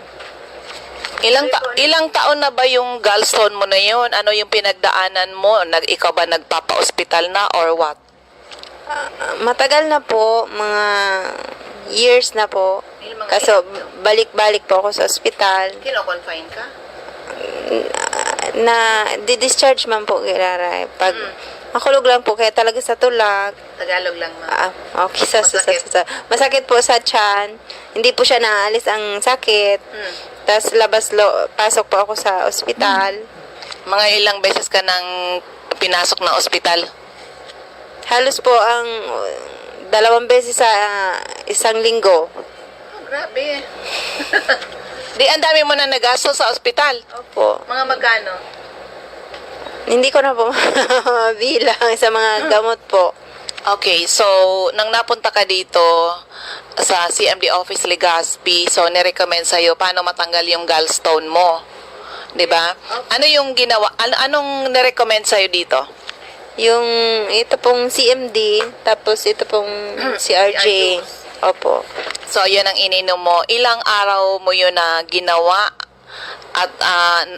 Ilang taon na ba yung gallstone mo na yun? Ano yung pinagdaanan mo? Ikaw ba nagpapa-hospital na or what? Matagal na po, mga years na po. Kaso balik-balik po ako sa ospital. Kino-confine ka? Na di-discharge man po kailangan. Pag makulog lang po, kaya talaga sa tulak. Tagalog lang, ma'am. Okay, masakit po sa tiyan. Hindi po siya naalis ang sakit. Tapos pasok po ako sa ospital. Mga ilang beses ka nang pinasok ng ospital? Halos po ang 2 beses sa isang linggo. Oh, grabe. Di, ang dami mo na nagasto sa ospital. Opo. Mga magkano? Hindi ko na po bilang sa mga gamot po. Okay, so, nang napunta ka dito sa CMD Office Legazpi, so, nirecommend sa'yo paano matanggal yung gallstone mo. 'Di ba? Ano yung ginawa, anong nirecommend sa'yo dito? Yung ito pong CMD, tapos ito pong CRJ. Opo. So, yun ang ininom mo. Ilang araw mo yun na ginawa at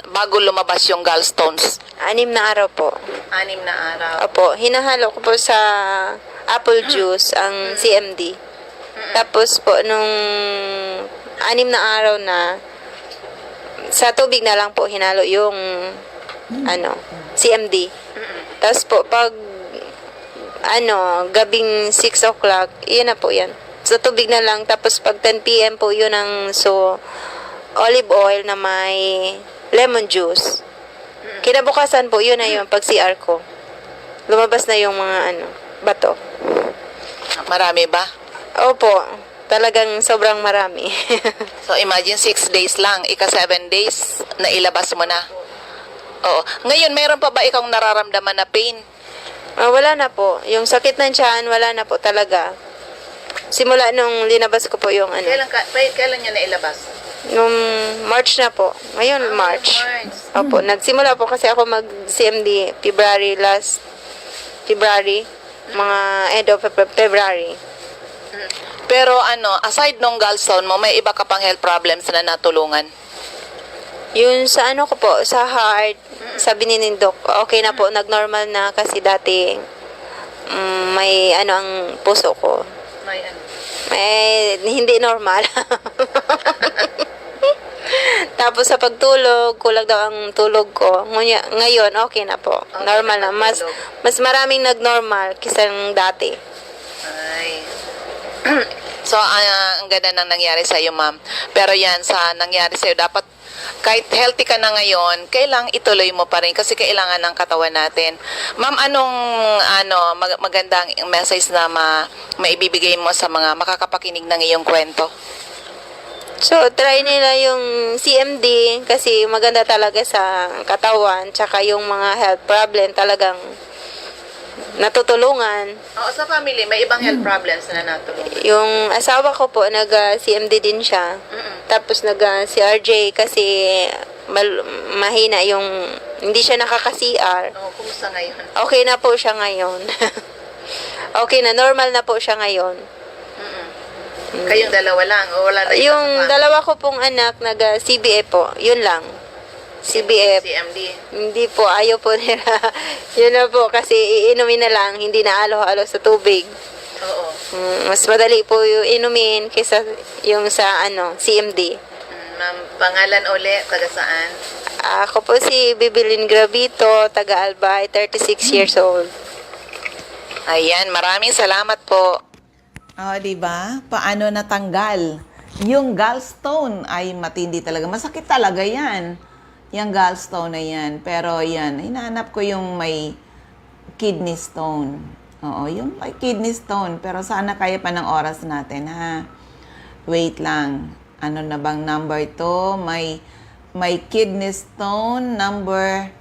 bago lumabas yung gallstones? 6 na araw po. 6 na araw. Opo. Hinahalo ko po sa apple juice ang CMD. Tapos po, nung 6 na araw na, sa tubig na lang po hinalo yung CMD. Tapos po, pag gabing 6 o'clock, yun na po yan. Sa tubig na lang, tapos pag 10 p.m. po yun ang olive oil na may lemon juice. Kinabukasan po, yun na yun, pag CR ko. Lumabas na yung mga bato. Marami ba? Opo, talagang sobrang marami. So, imagine 6 days lang, 7 days, na ilabas mo na. Oo. Ngayon, meron pa ba ikaw nararamdaman na pain? Wala na po. Yung sakit ng tiyan, wala na po talaga. Simula nung linabas ko po yung Kailan niya na ilabas? nung March na po. Ngayon, March. Opo, nagsimula po kasi ako mag-CMD last February, mga end of February. Pero aside nung gallstone mo, may iba ka pang health problems na natulungan? Yun sa ko po, sa heart, sabi ni Doc, okay na po, nag-normal na kasi dati may ang puso ko. May hindi normal. Tapos sa pagtulog, kulang daw ang tulog ko. Ngayon, okay na po. Okay, normal na. Mas maraming nag-normal kaysa ng dati. Ay. So, ang ganda nang nangyari sa iyo, ma'am. Pero yan, sa nangyari sa iyo, dapat kahit healthy ka na ngayon, kailangang ituloy mo pa rin kasi kailangan ng katawan natin. Ma'am, anong magandang message na maibibigay mo sa mga makakapakinig ng iyong kwento? So, try nila yung CMD kasi maganda talaga sa katawan. Tsaka yung mga health problem talagang natutulungan. Oo, sa family, may ibang health problems na natulungan. Yung asawa ko po, nag-CMD din siya. Tapos nag-CRJ kasi mahina yung, hindi siya nakaka-CR. Oo, kumusta ngayon? Okay na po siya ngayon. Okay na, normal na po siya ngayon. Kayong dalawa lang o wala na Yung dalawa ko pong anak, nag-CBA po, yun lang. CBF. CMD? Hindi po, ayaw po nila. Yun na po, kasi iinumin na lang, hindi na alo-alo sa tubig. Oo. Mas madali po yung inumin kaysa yung sa CMD. Ma'am, pangalan uli, taga saan? Ako po si Bibilin Gravito, taga Albay, 36 years old. Ayan, maraming salamat po. Oh, di ba? Paano natanggal? Yung gallstone ay matindi talaga. Masakit talaga yan. Yung gallstone na yan. Pero yan, hinahanap ko yung may kidney stone. Oo, yung may kidney stone. Pero sana kaya pa ng oras natin, ha? Wait lang. Ano na bang number to? May kidney stone number...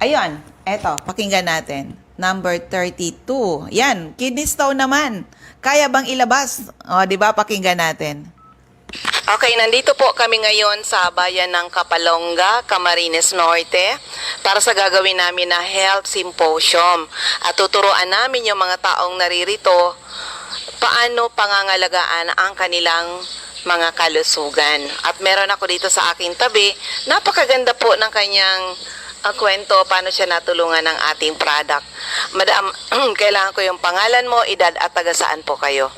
Ayun, eto, pakinggan natin. Number 32. Yan, kidney stone naman. Kaya bang ilabas? O, di ba? Pakinggan natin. Okay, nandito po kami ngayon sa bayan ng Kapalonga, Camarines Norte para sa gagawin namin na health symposium. At tuturuan namin yung mga taong naririto paano pangangalagaan ang kanilang mga kalusugan. At meron ako dito sa aking tabi, napakaganda po ng kanyang kwento paano siya natulungan ng ating product. Madam, kailangan ko yung pangalan mo, edad at taga saan po kayo?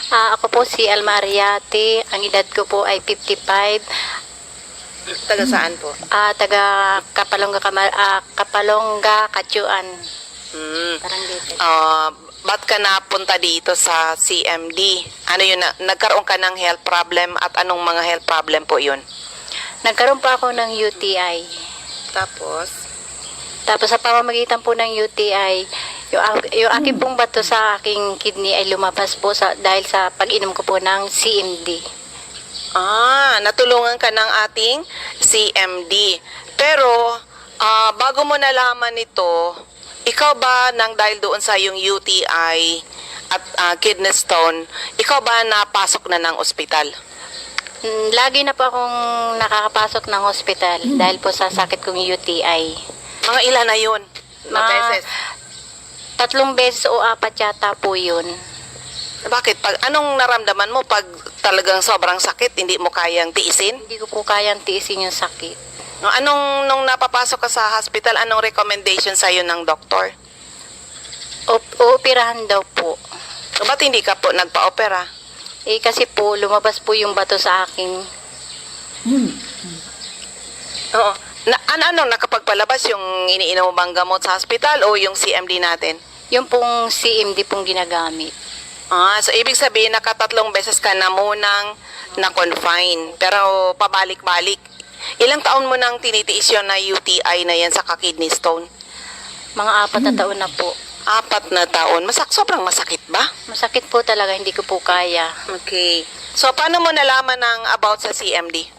Ako po si Alma Ariate. Ang edad ko po ay 55. Taga saan po? Taga Kapalonga, Katyuan. Parang dito. Ba't ka napunta dito sa CMD? Ano yun, nagkaroon ka ng health problem at anong mga health problem po yun? Nagkaroon po ako ng UTI. Tapos sa pamamagitan po ng UTI, yung aking pong bato sa aking kidney ay lumabas po dahil sa pag-inom ko po ng CMD. Natulungan ka ng ating CMD. Pero, bago mo nalaman ito, ikaw ba, nang dahil doon sa yung UTI at kidney stone, ikaw ba napasok na ng ospital? Lagi na po akong nakakapasok ng hospital dahil po sa sakit kong UTI. Mga ilan na yun? Na beses? 3 beses o 4 yata po yun. Bakit? Anong naramdaman mo pag talagang sobrang sakit, hindi mo kayang tiisin? Hindi ko po kayang tiisin yung sakit. Nung napapasok ka sa hospital, anong recommendation sa'yo ng doktor? Ooperahan daw po. Ba't hindi ka po nagpa-opera? Kasi po, lumabas po yung bato sa akin. Oo. Ano nakapagpalabas yung iniinom mo bang gamot sa hospital o yung CMD natin? Yung pong CMD pong ginagamit. So ibig sabihin, 3 beses ka na munang na-confine. Pero pabalik-balik. Ilang taon mo nang tinitiis yun na UTI na yan sa kidney stone? Mga 4 na taon na po. 4 na taon. Sobrang masakit ba? Masakit po talaga, hindi ko po kaya. Okay. So, paano mo nalaman about sa CMD?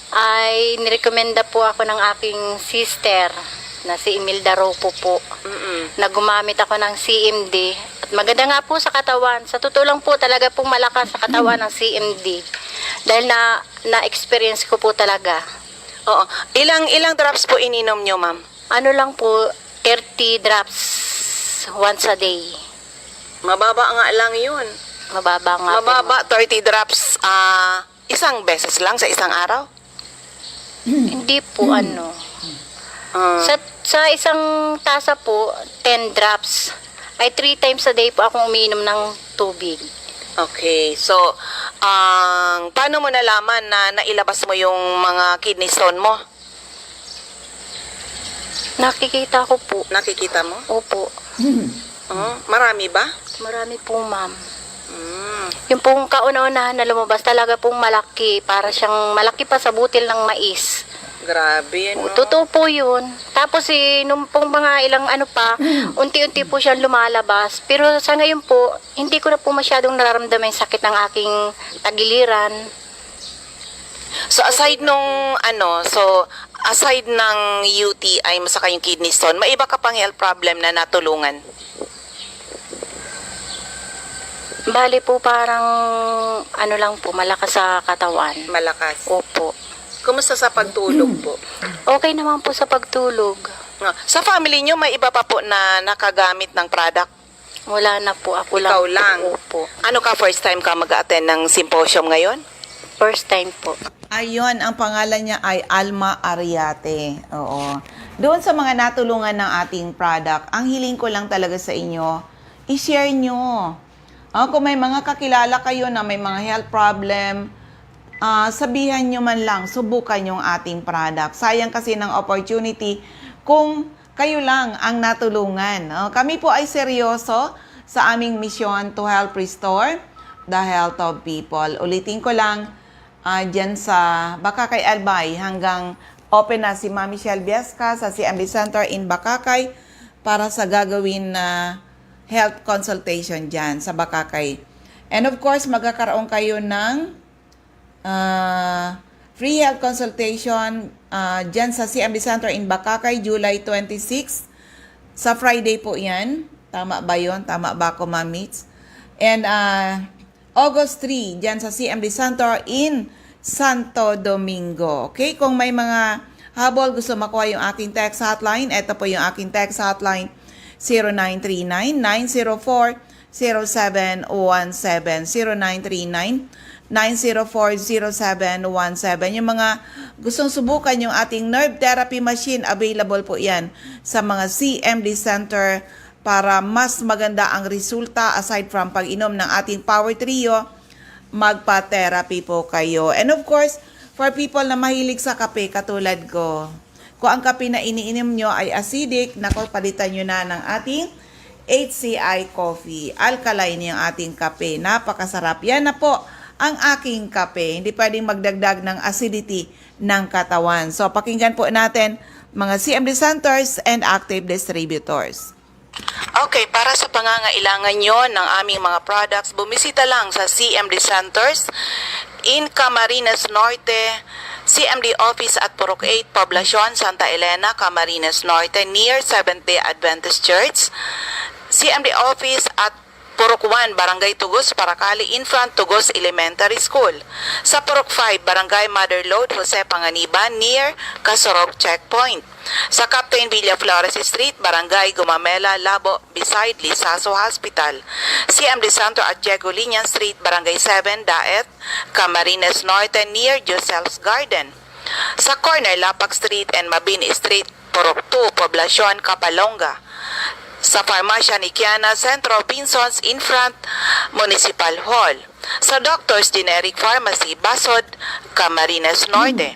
Ay nirekomenda po ako ng aking sister na si Imelda Ropo po. Na gumamit ako ng CMD. At maganda nga po sa katawan. Sa totoo lang po talaga pong malakas sa katawan ng CMD. Dahil na-experience ko po talaga. Oo. Ilang drops po ininom nyo, ma'am? Ano lang po, 30 drops once a day. Mababa nga lang yun. Mababa nga Mababa, 30 drops isang beses lang sa isang araw? Hindi po Sa isang tasa po, 10 drops. Ay 3 times a day po akong umiinom ng tubig. Okay. So, paano mo nalaman na nailabas mo yung mga kidney stone mo? Nakikita ko po. Nakikita mo? Opo. Marami ba? Marami po, ma'am. Yung pong kauna-unahan na lumabas, talaga pong malaki. Para siyang malaki pa sa butil ng mais. Grabe, Totoo po yun. Tapos nung pong mga ilang unti-unti po siyang lumalabas. Pero sa ngayon po, hindi ko na po masyadong nararamdaman yung sakit ng aking tagiliran. So aside nung aside ng UTI mo saka yung kidney stone, may iba ka pang health problem na natulungan? Bali po parang lang po, malakas sa katawan. Malakas. Opo. Kumusta sa pagtulog po? Okay naman po sa pagtulog. Sa family nyo, may iba pa po na nakagamit ng product? Wala na po, ako lang. Ikaw lang? Opo. Ano ka, first time ka mag-attend ng symposium ngayon? First time po. Ayun, ang pangalan niya ay Alma Ariate. Oo. Doon sa mga natulungan ng ating product, ang hiling ko lang talaga sa inyo, i-share nyo. Kung may mga kakilala kayo na may mga health problem, sabihan nyo man lang, subukan yung ating product. Sayang kasi ng opportunity kung kayo lang ang natulungan. Kami po ay seryoso sa aming mission to help restore the health of people. Ulitin ko lang, dyan sa Bakakay Albay hanggang open na si Ma'am Michelle Biasca sa CMB Center in Bakakay para sa gagawin na health consultation dyan sa Bakakay. And of course, magkakaroon kayo ng free health consultation dyan sa CMB Center in Bakakay, July 26. Sa Friday po yan. Tama ba yun? Tama ba ako, Ma'am Mitz? And August 3, dyan sa CMB Center in Santo Domingo. Okay? Kung may mga habol, gusto makuha yung aking text hotline, ito po yung aking text hotline, 0939-904-0717. 0939-904-0717. Yung mga gustong subukan yung ating nerve therapy machine, available po yan sa mga CMD Center para mas maganda ang resulta aside from pag-inom ng ating Power Trio, magpa-therapy po kayo. And of course, for people na mahilig sa kape katulad ko, kung ang kape na iniinom nyo ay acidic, nako, palitan nyo na ng ating HCI coffee. Alkaline yung ating kape. Napakasarap. Yan na po ang aking kape. Hindi pwedeng magdagdag ng acidity ng katawan. So, pakinggan po natin mga CMD centers and active distributors. Okay, para sa pangangailangan nyo ng aming mga products, bumisita lang sa CMD Centers in Camarines Norte, CMD Office at Purok 8, Poblacion, Santa Elena, Camarines Norte, near Seventh-day Adventist Church, CMD Office at Purok 1, Barangay Tugos, Paracali, in front Tugos Elementary School. Sa Purok 5, Barangay Mother Lode, Jose Panganiban, near Kasorog Checkpoint. Sa Captain Villaflores Street, Barangay Gumamela, Labo, beside Lisaso Hospital. CMD Center at Jegolinian Street, Barangay 7, Daet, Camarines Norte, near Josel's Garden. Sa corner, Lapak Street and Mabini Street, Purok 2, Poblacion, Kapalonga. Sa Farmasya ni Kiana, Centro Pinsons, in front Municipal Hall. Sa Doctor's Generic Pharmacy, Basod, Camarines Norte.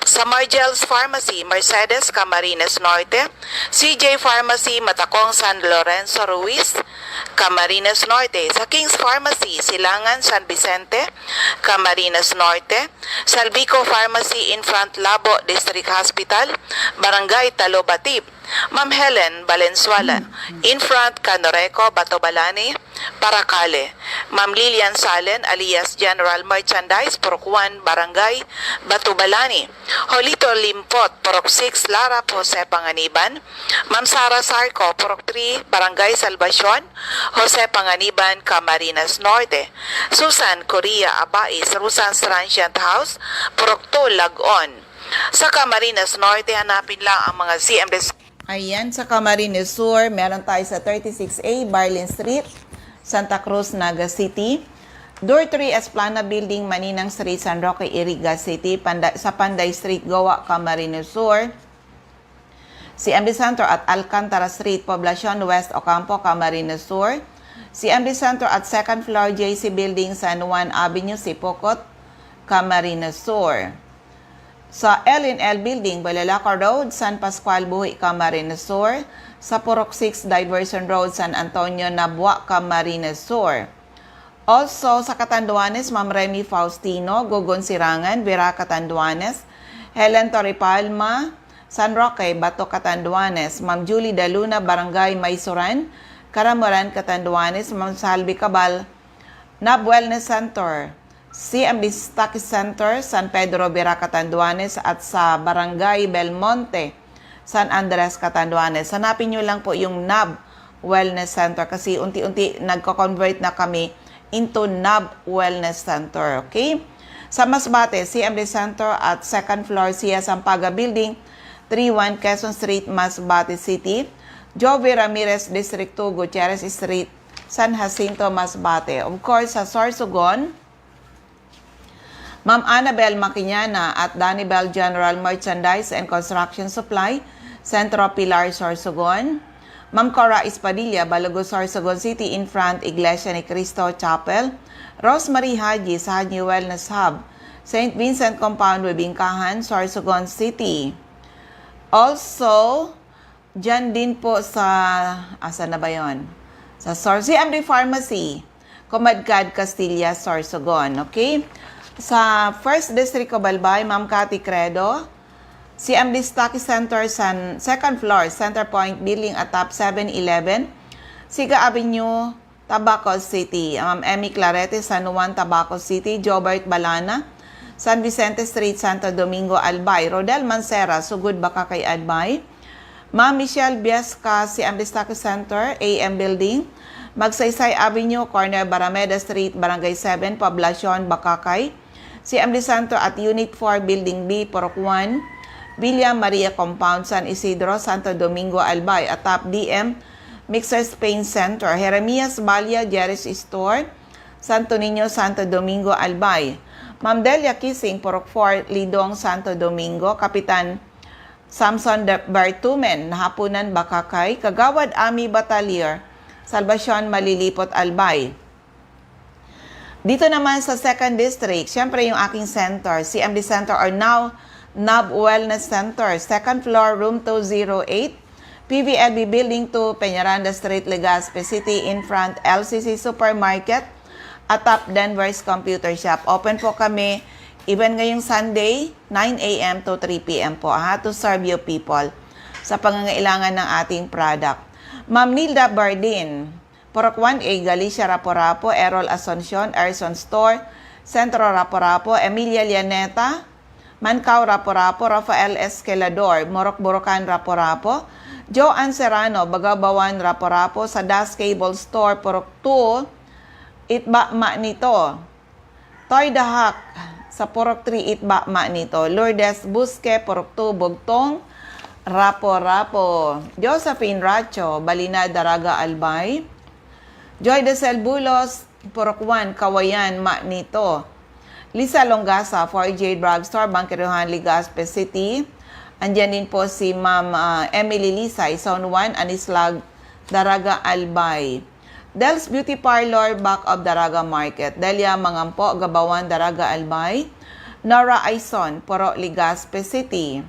Sa Margel's Pharmacy, Mercedes, Camarines Norte. CJ Pharmacy, Matacong, San Lorenzo Ruiz, Camarines Norte. Sa King's Pharmacy, Silangan, San Vicente, Camarines Norte. Salvico Pharmacy, in front Labo District Hospital, Barangay Talobatib. Ma'am Helen Valenzuela, in front Canoreco, Batobalani, Paracale. Ma'am Lilian Salen, alias General Merchandise, Purok 1, Barangay Batobalani. Jolito Limpot, Purok 6, Lara, Jose Panganiban. Ma'am Sara Sarco, Purok 3, Barangay Salvacion, Jose Panganiban, Camarines Norte. Susan Correa Abais, Rusans Transient House, Purok 2, Lagon. Sa Camarines Norte, hanapin lang ang mga CMD. Ayan, sa Camarines Sur, meron tayo sa 36A, Barlin Street, Santa Cruz, Naga City. Door 3, Esplana Building, Maninang Street, San Roque, Iriga City. Sa Panday Street, Goa, Camarines Sur. CMD Center at Alcantara Street, Poblacion West, Ocampo, Camarines Sur. CMD Center at 2nd floor, JC Building, San Juan Avenue, Sipocot, Camarines Sur. Sa L&L Building, Balalaca Road, San Pascual, Buhi, Camarines Sur. Sa Purok 6, Diversion Road, San Antonio, Nabua, Camarines Sur. Also, sa Catanduanes, Ma'am Remy Faustino, Gugon Sirangan, Vera Catanduanes, Helen Torrepalma, San Roque, Bato Catanduanes, Ma'am Julie Daluna, Barangay Maysuran, Caramoran Catanduanes, Ma'am Salvi Cabal, NAB Wellness Center, CMB Stock Center, San Pedro, Vera Catanduanes, at sa Barangay Belmonte, San Andres Catanduanes. Hanapin nyo lang po yung NAB Wellness Center kasi unti-unti nagko-convert na kami into NAB Wellness Center, okay? Sa Masbate, CMB Center at second floor Sia Sampaga Building, 31 Quezon Street, Masbate City. Jovi Ramirez, District 2, Gutierrez Street, San Jacinto, Masbate. Of course, sa Sorsogon, Ma'am Annabel Maquiñana at Danibel General Merchandise and Construction Supply, Centro Pilar, Sorsogon. Ma'am Cora Espadilla, Balago, Sorsogon City, in front Iglesia ni Cristo Chapel. Rosemary Haji sa Haji Wellness Hub, St. Vincent Compound, Wibingkahan, Sorsogon City. Also, dyan din po sa, asa na ba yun? Sa CMD Pharmacy, Comadcad, Castilla, Sorsogon. Okay? Sa 1st District of Albay, Ma'am Cathy Credo, CMD Stocky Center, second floor, Center Point Building at top 7-Eleven, Siga Avenue, Tabaco City. Ma'am Emmy Clarete, San Juan, Tabaco City. Jobert Balana, San Vicente Street, Santo Domingo, Albay. Rodel Mancera, Sugod Bakakay, Albay. Ma'am Michelle Biesca, CMD Stocky Center, AM Building, Magsaysay Avenue, corner Barameda Street, Barangay 7, Poblacion, Bakakay. CMD Center at Unit 4, Building B, Porok 1, Villa Maria Compound, San Isidro, Santo Domingo, Albay. At top DM, Mixer Spain Center, Jeremias Balia, Jerry's Store, Santo Niño, Santo Domingo, Albay. Ma'am Delia Kissing, Porok 4, Lidong, Santo Domingo. Kapitan Samson Bertumen, Nahapunan, Bakakay. Kagawad Ami Batalier, Salvacion, Malilipot, Albay. Dito naman sa 2nd District, syempre yung aking center, CMD Center or now NAB Wellness Center, 2nd floor, room 208, PVLB Building 2, Peñaranda Street, Legazpi City, in front LCC Supermarket, at top Denver's Computer Shop. Open po kami, even ngayong Sunday, 9 a.m. to 3 p.m. po, to serve you people sa pangangailangan ng ating product. Ma'am Nilda Bardin, Porok 1A, Galicia, Raporapo, Errol Asuncion, Erson Store, Centro Raporapo, Emilia Llaneta, Mancao, Raporapo, Rafael Esquelador, Morok Borocan, Raporapo, Joanne Serrano, Bagabawan, Raporapo, sa Das Cable Store, Porok 2, Itbakma nito. Toy Dahak, sa Porok 3, Itbakma nito. Lourdes Busque, Porok 2, Bugtong, Raporapo. Josephine Racho, Balina, Daraga, Albay. Joy de Bulos, Porok 1, Kawayan, Manito. Lisa Longasa, 4J Drugstore, Banquerohan, Legazpi City. Andyan din po si Ma'am Emily Lisay, Zone 1, Anislag, Daraga, Albay. Del's Beauty Parlor, back of Daraga Market. Delia Mangampo, Gabawan, Daraga, Albay. Nora Aison, Poro, Legazpi City.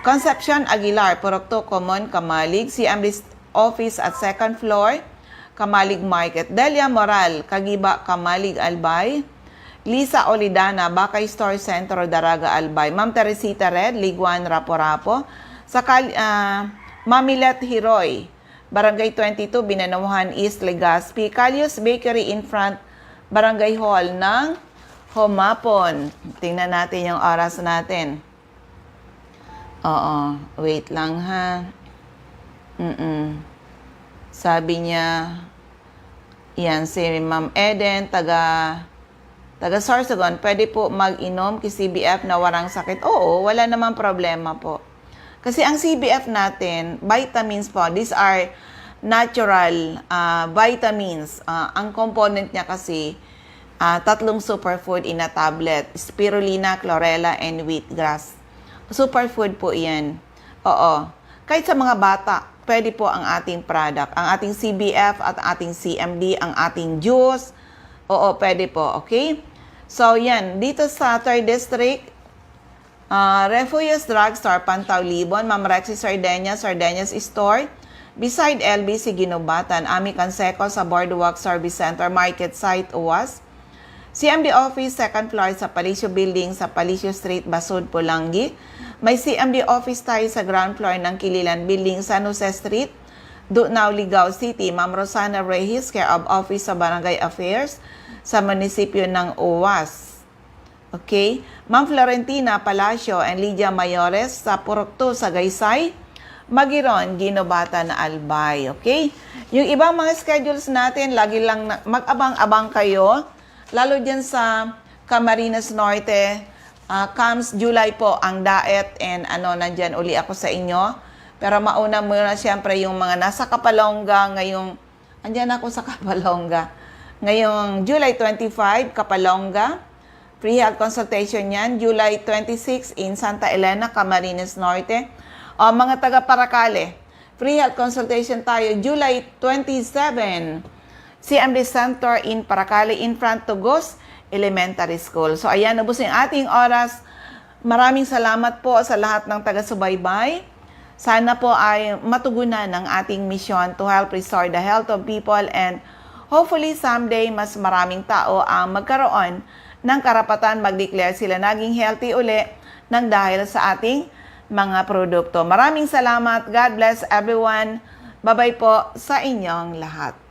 Concepcion Aguilar, Porok 2, Common, Kamalig. CMD Office at 2nd floor, Kamalig Market. Delia Moral, Kagiba, Kamalig, Albay. Lisa Olidana, Bakay Store Centro, Daraga, Albay. Ma'am Teresita Red, Liguan, Raporapo. Mamilet Hiroy, Barangay 22, Binanauhan East, Legazpi. Calius Bakery in front, Barangay Hall ng Humapon. Tingnan natin yung oras natin. Oo, wait lang ha. Sabi niya, yan si Ma'am Eden, taga Sorsogon, pwede po mag-inom kay CBF na warang sakit? Oo, wala namang problema po. Kasi ang CBF natin, vitamins po, these are natural vitamins. Ang component niya kasi, 3 superfood in a tablet. Spirulina, chlorella, and wheatgrass. Superfood po yan. Oo. Kahit sa mga bata, pwede po ang ating product. Ang ating CBF at ating CMD, ang ating juice. Oo, pwede po. Okay? So, yan. Dito sa 3rd District, Refugios Drugstore, Pantaw, Libon. Ma'am Rexy Sardeñas Store. beside LBC Ginubatan, Ami Canseco sa Boardwalk Service Center Market Site, UWAS. CMD Office, 2nd floor sa Palicio Building sa Palicio Street, Basud, Pulangi. May CMD Office tayo sa ground floor ng Kililan Building, San Jose Street, Dunaw, Ligao City. Ma'am Rosana Reyes, care of Office sa Barangay Affairs sa munisipyo ng UWAS. Okay? Ma'am Florentina Palacio and Lydia Mayores sa Purokto sa Gaysay, Magiron, Ginubatan, Albay. Okay? Yung ibang mga schedules natin, lagi lang mag-abang-abang kayo. Lalo dyan sa Camarines Norte, comes July po ang daet and nandyan uli ako sa inyo. Pero mauna muna siyempre yung mga nasa Kapalonga ngayong, andyan ako sa Kapalonga. Ngayong July 25, Kapalonga. Free health consultation yan. July 26 in Santa Elena, Camarines Norte. O mga taga Paracale, free health consultation tayo July 27. CMD Center in Paracale in front to Gos Elementary School. So ayan, nabos yung ating oras. Maraming salamat po sa lahat ng taga-subaybay. Sana po ay matugunan ng ating mission to help restore the health of people and hopefully someday mas maraming tao ang magkaroon ng karapatan mag-declare sila naging healthy uli ng dahil sa ating mga produkto. Maraming salamat. God bless everyone. Bye-bye po sa inyong lahat.